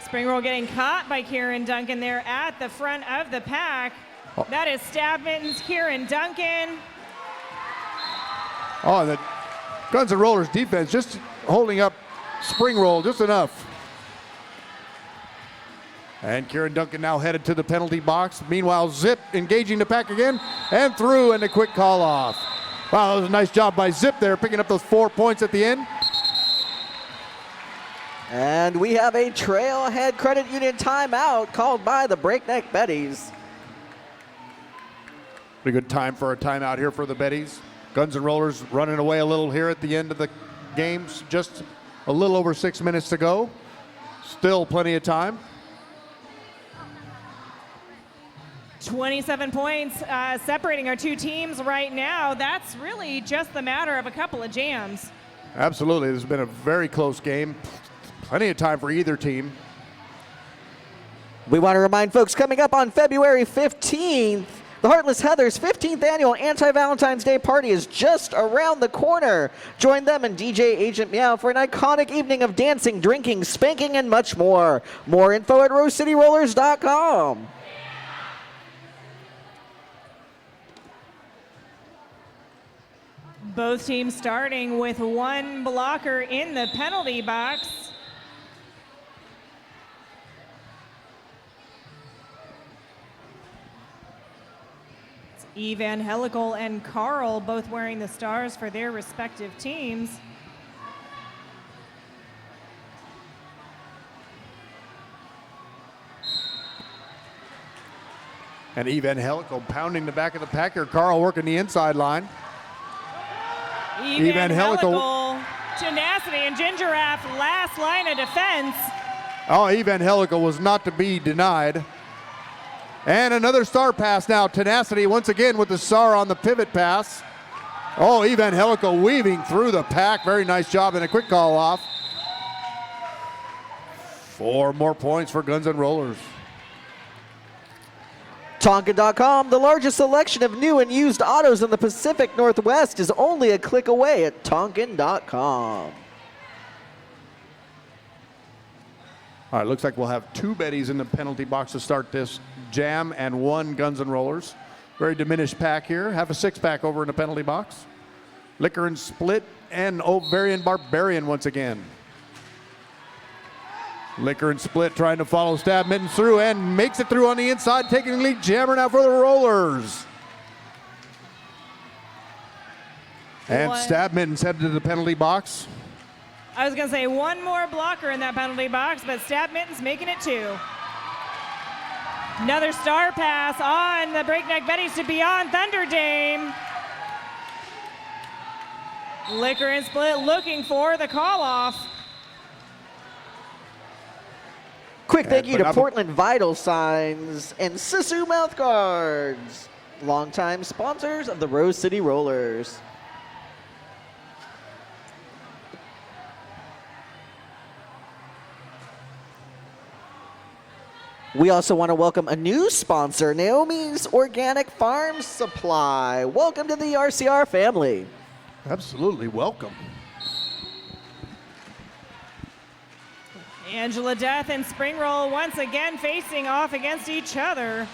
S1: Spring roll getting caught by Kieran Duncan there at the front of the pack. That is Stab Mittens, Kieran Duncan.
S2: Oh, the Guns N' Rollers defense just holding up spring roll just enough. And Kieran Duncan now headed to the penalty box. Meanwhile, Zip engaging the pack again and through, and a quick call off. Wow, that was a nice job by Zip there, picking up those 4 points at the end.
S3: And we have a Trailhead Credit Union timeout called by the Breakneck Betties.
S2: Pretty good time for a timeout here for the Betties. Guns N' Rollers running away a little here at the end of the games. Just a little over 6 minutes to go. Still plenty of time.
S1: 27 points separating our two teams right now. That's really just the matter of a couple of jams.
S2: Absolutely. This has been a very close game. Plenty of time for either team.
S3: We want to remind folks, coming up on February 15th, the Heartless Heathers' 15th annual Anti-Valentine's Day party is just around the corner. Join them and DJ Agent Meow for an iconic evening of dancing, drinking, spanking, and much more. More info at rosecityrollers.com.
S1: Both teams starting with one blocker in the penalty box. Evangelical and Carl both wearing the stars for their respective teams.
S2: And Evangelical pounding the back of the pack here. Carl working the inside line.
S1: Evangelical, Tenacity, and Ginger Raff last line of defense.
S2: Oh, Evangelical was not to be denied. And another star pass now. Tenacity once again with the star on the pivot pass. Oh, Evangelical weaving through the pack. Very nice job and a quick call off. 4 more points for Guns N' Rollers.
S3: Tonkin.com, the largest selection of new and used autos in the Pacific Northwest, is only a click away at Tonkin.com.
S2: All right, looks like we'll have 2 Betties in the penalty box to start this jam and 1 Guns N' Rollers. Very diminished pack here. Have a 6-pack over in the penalty box. Liquor and Split and Ovarian Barbarian once again. Liquor and Split trying to follow Stab Mittens through and makes it through on the inside, taking the lead jammer now for the Rollers. And Stab Mittens headed to the penalty box.
S1: I was going to say one more blocker in that penalty box, but Stab Mittens making it 2. Another star pass on the Breakneck Betties to Beyond Thunder Dame. Liquor and Split looking for the call off.
S3: Quick thank you to Portland Vital Signs and Sisu Mouth Guards, longtime sponsors of the Rose City Rollers. We also want to welcome a new sponsor, Naomi's Organic Farm Supply. Welcome to the RCR family.
S2: Absolutely welcome.
S1: Angela Death and Spring Roll once again facing off against each other.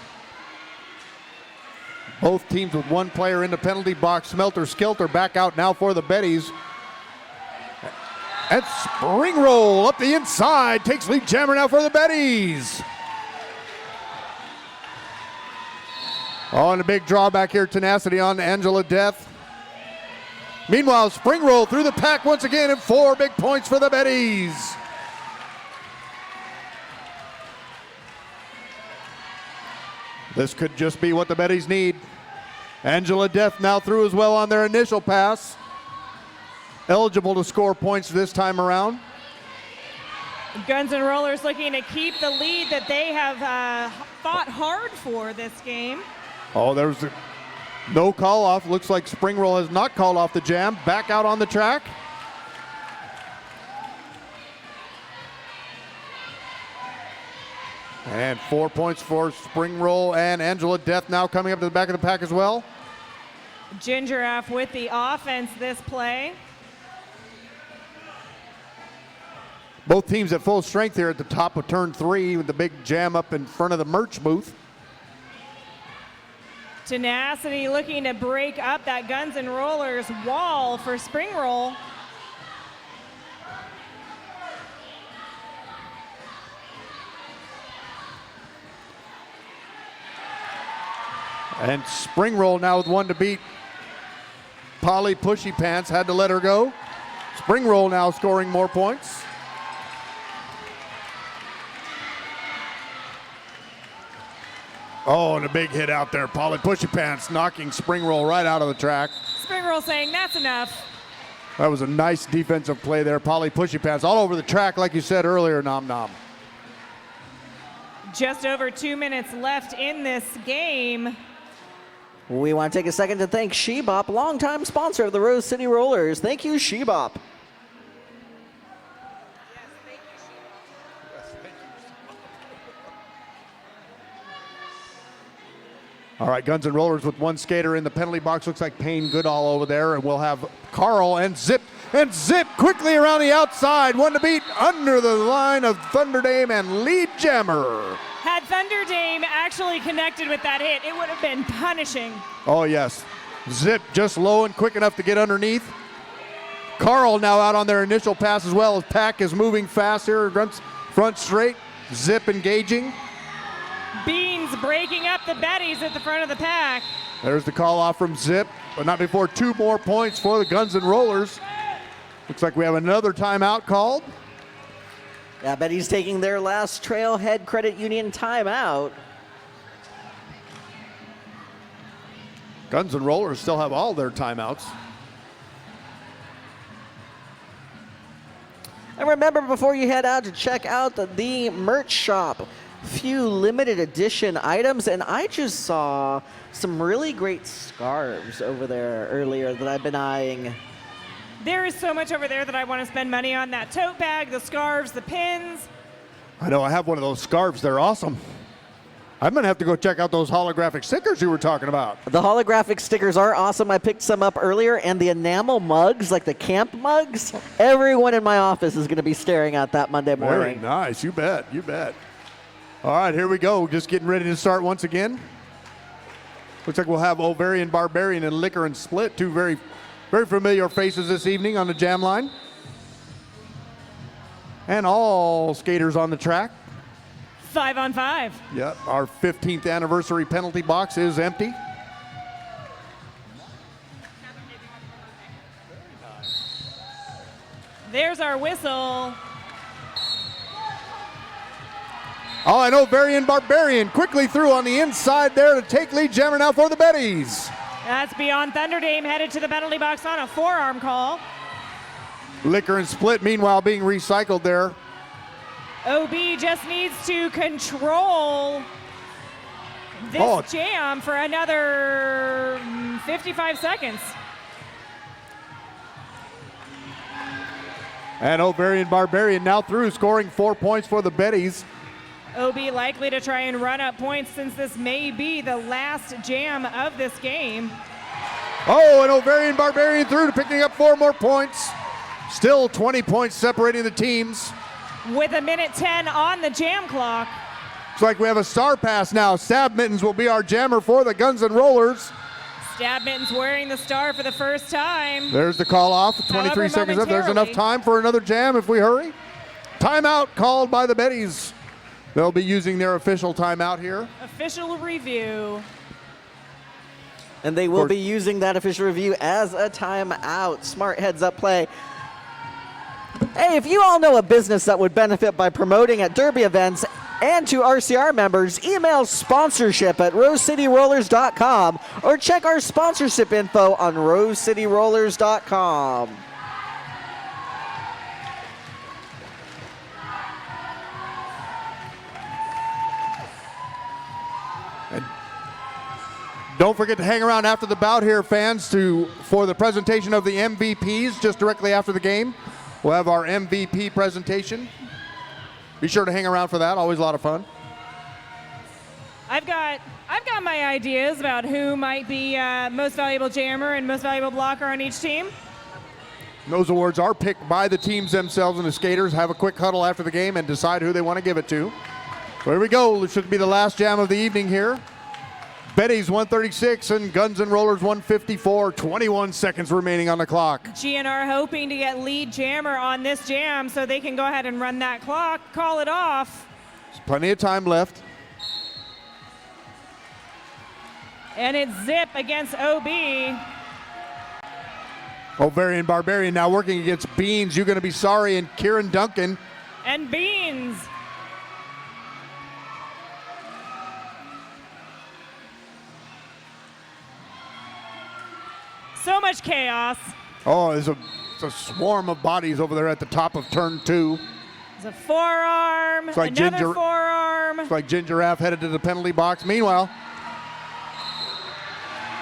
S2: Both teams with 1 player in the penalty box. Smelter Skelter back out now for the Betties. And Spring Roll up the inside. Takes lead jammer now for the Betties. Oh, and a big drawback here. Tenacity on Angela Death. Meanwhile, Spring Roll through the pack once again and 4 big points for the Betties. This could just be what the Betties need. Angela Death now through as well on their initial pass. Eligible to score points this time around.
S1: Guns N' Rollers looking to keep the lead that they have fought hard for this game.
S2: Oh, there's no call off. Looks like Spring Roll has not called off the jam. Back out on the track. And 4 points for Spring Roll, and Angela Death now coming up to the back of the pack as well.
S1: Ginger Raff with the offense this play.
S2: Both teams at full strength here at the top of turn 3 with the big jam up in front of the merch booth.
S1: Tenacity looking to break up that Guns N' Rollers wall for Spring Roll.
S2: And Spring Roll now with 1 to beat. Polly Pushy Pants had to let her go. Spring Roll now scoring more points. Oh, and a big hit out there. Polly Pushy Pants knocking Spring Roll right out of the track.
S1: Spring Roll saying that's enough.
S2: That was a nice defensive play there. Polly Pushy Pants all over the track like you said earlier, Nom Nom.
S1: Just over 2 minutes left in this game.
S3: We want to take a second to thank Shebop, longtime sponsor of the Rose City Rollers. Thank you, Shebop.
S1: Yes, thank you,
S2: All right, Guns N' Rollers with one skater in the penalty box. Looks like Payne Goodall over there, and we'll have Carl and Zip quickly around the outside. One to beat under the line of Thunder Dame and Lead Jammer.
S1: Had Thunder Dame actually connected with that hit, it would have been punishing.
S2: Oh, yes. Zip just low and quick enough to get underneath. Carl now out on their initial pass as well as Pack is moving fast here. Front straight. Zip engaging.
S1: Beans breaking up the Betties at the front of the pack.
S2: There's the call off from Zip, but not before 2 more points for the Guns N' Rollers. Looks like we have another timeout called.
S3: Yeah, Betty's taking their last Trailhead Credit Union timeout.
S2: Guns N' Rollers still have all their timeouts.
S3: And remember, before you head out, to check out the merch shop. Few limited edition items, and I just saw some really great scarves over there earlier that I've been eyeing.
S1: There is so much over there that I want to spend money on. That tote bag, the scarves, the pins.
S2: I know, I have one of those scarves. They're awesome. I'm going to have to go check out those holographic stickers you were talking about.
S3: The holographic stickers are awesome. I picked some up earlier, and the enamel mugs, like the camp mugs, everyone in my office is going to be staring at that Monday morning.
S2: Very nice. You bet. You bet. All right, here we go. Just getting ready to start once again. Looks like we'll have Ovarian Barbarian and Liquor and Split, two very familiar faces this evening on the jam line. And all skaters on the track.
S1: 5 on 5.
S2: Yep, our 15th anniversary penalty box is empty.
S1: There's our whistle.
S2: Oh, I know, Varian Barbarian quickly through on the inside there to take lead jammer now for the Betties.
S1: That's beyond Thunder Dame, headed to the penalty box on a forearm call.
S2: Liquor and Split, meanwhile, being recycled there.
S1: OB just needs to control this jam for another 55 seconds.
S2: And Ovarian Barbarian now through, scoring 4 points for the Betties.
S1: OB likely to try and run up points since this may be the last jam of this game.
S2: Oh, and Ovarian Barbarian through to picking up 4 more points. Still 20 points separating the teams.
S1: With a minute 10 on the jam clock.
S2: Looks like we have a star pass now. Stab Mittens will be our jammer for the Guns N' Rollers.
S1: Stab Mittens wearing the star for the first time.
S2: There's the call off, 23 seconds up. There's enough time for another jam if we hurry. Timeout called by the Betties. They'll be using their official timeout here.
S1: Official review.
S3: And they will be using that official review as a timeout. Smart heads up play. Hey, if you all know a business that would benefit by promoting at Derby events and to RCR members, email sponsorship@rosecityrollers.com or check our sponsorship info on rosecityrollers.com.
S2: Don't forget to hang around after the bout here, fans, for the presentation of the MVPs just directly after the game. We'll have our MVP presentation. Be sure to hang around for that. Always a lot of fun.
S1: I've got my ideas about who might be most valuable jammer and most valuable blocker on each team.
S2: Those awards are picked by the teams themselves, and the skaters have a quick huddle after the game and decide who they want to give it to. So here we go. This should be the last jam of the evening here. Betties 136 and Guns N' Rollers 154. 21 seconds remaining on the clock.
S1: GNR hoping to get lead jammer on this jam so they can go ahead and run that clock, call it off.
S2: There's plenty of time left.
S1: And it's Zip against OB.
S2: Ovarian Barbarian now working against Beans. You're going to be sorry, and Kieran Duncan.
S1: And Beans. So much chaos.
S2: Oh, it's a swarm of bodies over there at the top of turn 2.
S1: It's a forearm,
S2: like
S1: another forearm.
S2: It's like Ginger Raff headed to the penalty box. Meanwhile,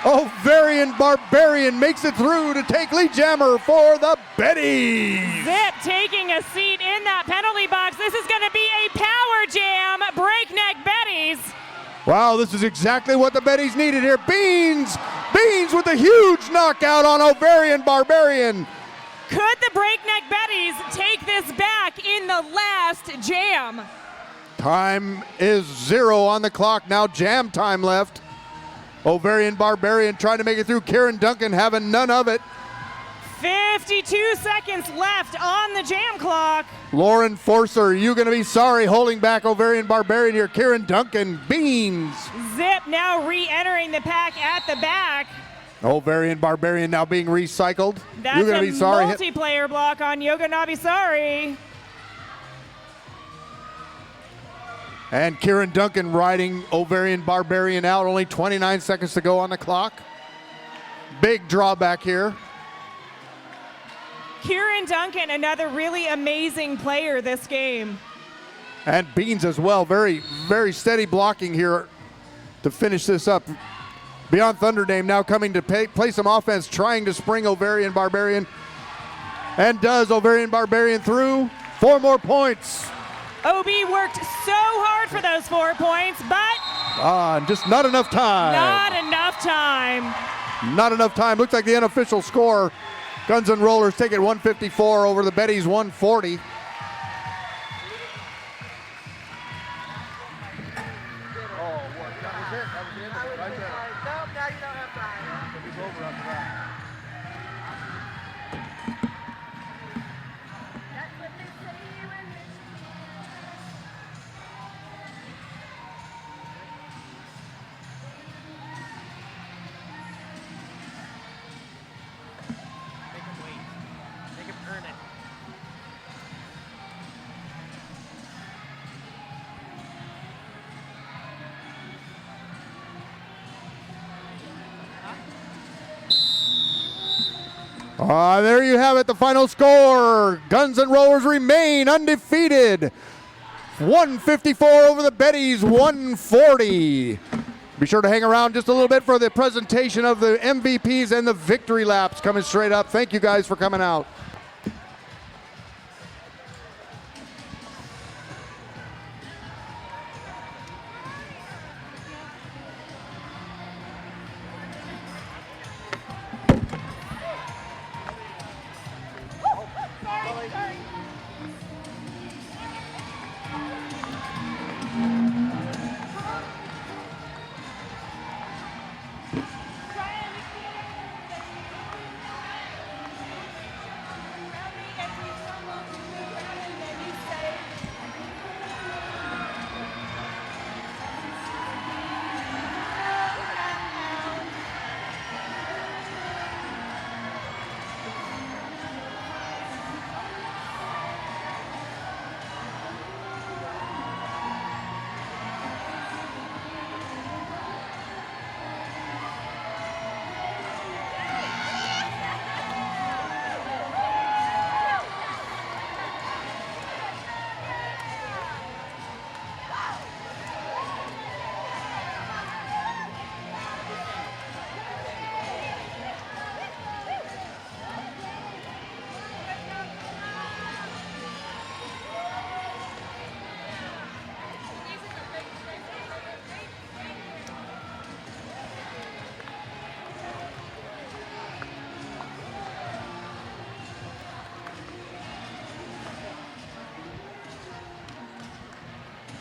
S2: Ovarian Barbarian makes it through to take lead jammer for the Betties.
S1: Zip taking a seat in that penalty box. This is going to be a power jam. Breakneck Betties.
S2: Wow, this is exactly what the Betties needed here. Beans with a huge knockout on Ovarian Barbarian.
S1: Could the Breakneck Betties take this back in the last jam?
S2: Time is 0 on the clock. Now jam time left. Ovarian Barbarian trying to make it through. Karen Duncan having none of it.
S1: 52 seconds left on the jam clock.
S2: Lauren Forcer, you going to be sorry holding back Ovarian Barbarian here. Karen Duncan, Beans.
S1: Zip now re-entering the pack at the back.
S2: Ovarian Barbarian now being recycled.
S1: That's
S2: You're going to be sorry.
S1: Multiplayer block on Yoga Nabisari.
S2: And Kieran Duncan riding Ovarian Barbarian out. Only 29 seconds to go on the clock. Big drawback here.
S1: Kieran Duncan, another really amazing player this game.
S2: And Beans as well. Very, very steady blocking here to finish this up. Beyond Thunderdame now coming to play some offense, trying to spring Ovarian Barbarian. And does Ovarian Barbarian through. 4 more points.
S1: OB worked so hard for those 4 points, but
S2: Just not enough time.
S1: not enough time.
S2: Not enough time. Looks like the unofficial score. Guns N' Rollers take it 154 over the Betties 140. There you have it, the final score. Guns N' Rollers remain undefeated. 154 over the Betties, 140. Be sure to hang around just a little bit for the presentation of the MVPs and the victory laps coming straight up. Thank you guys for coming out.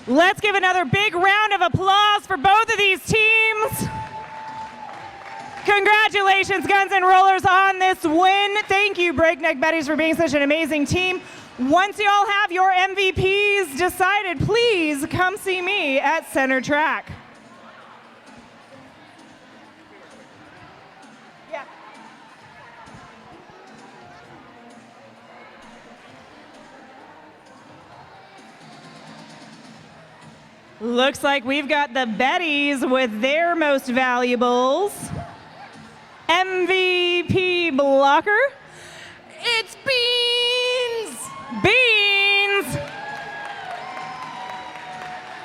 S1: Let's give another big round of applause for both of these teams. Congratulations, Guns N' Rollers, on this win. Thank you, Breakneck Betties, for being such an amazing team. Once you all have your MVPs decided, please come see me at Center Track. Yeah. Looks like we've got the Betties with their most valuables. MVP blocker. It's Beans! Beans!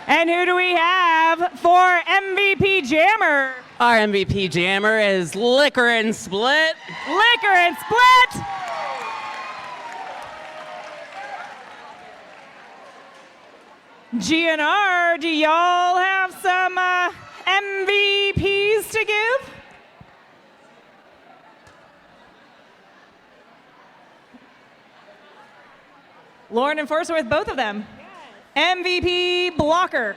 S1: And who do we have for MVP Jammer?
S7: Our MVP jammer is Liquor and Split.
S1: Liquor and Split! GNR, do y'all have some Lauren and Forster with both of them. MVP blocker.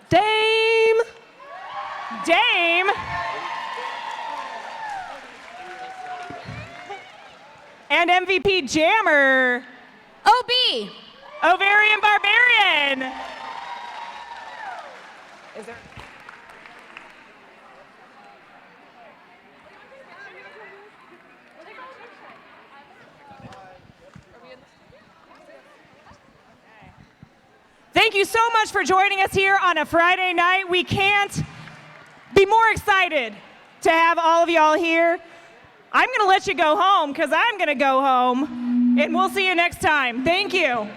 S6: Dame.
S1: Dame. And MVP jammer.
S5: OB.
S1: Ovarian Barbarian. Is there? Thank you so much for joining us here on a Friday night. We can't be more excited to have all of y'all here. I'm going to let you go home because I'm going to go home, and we'll see you next time. Thank you.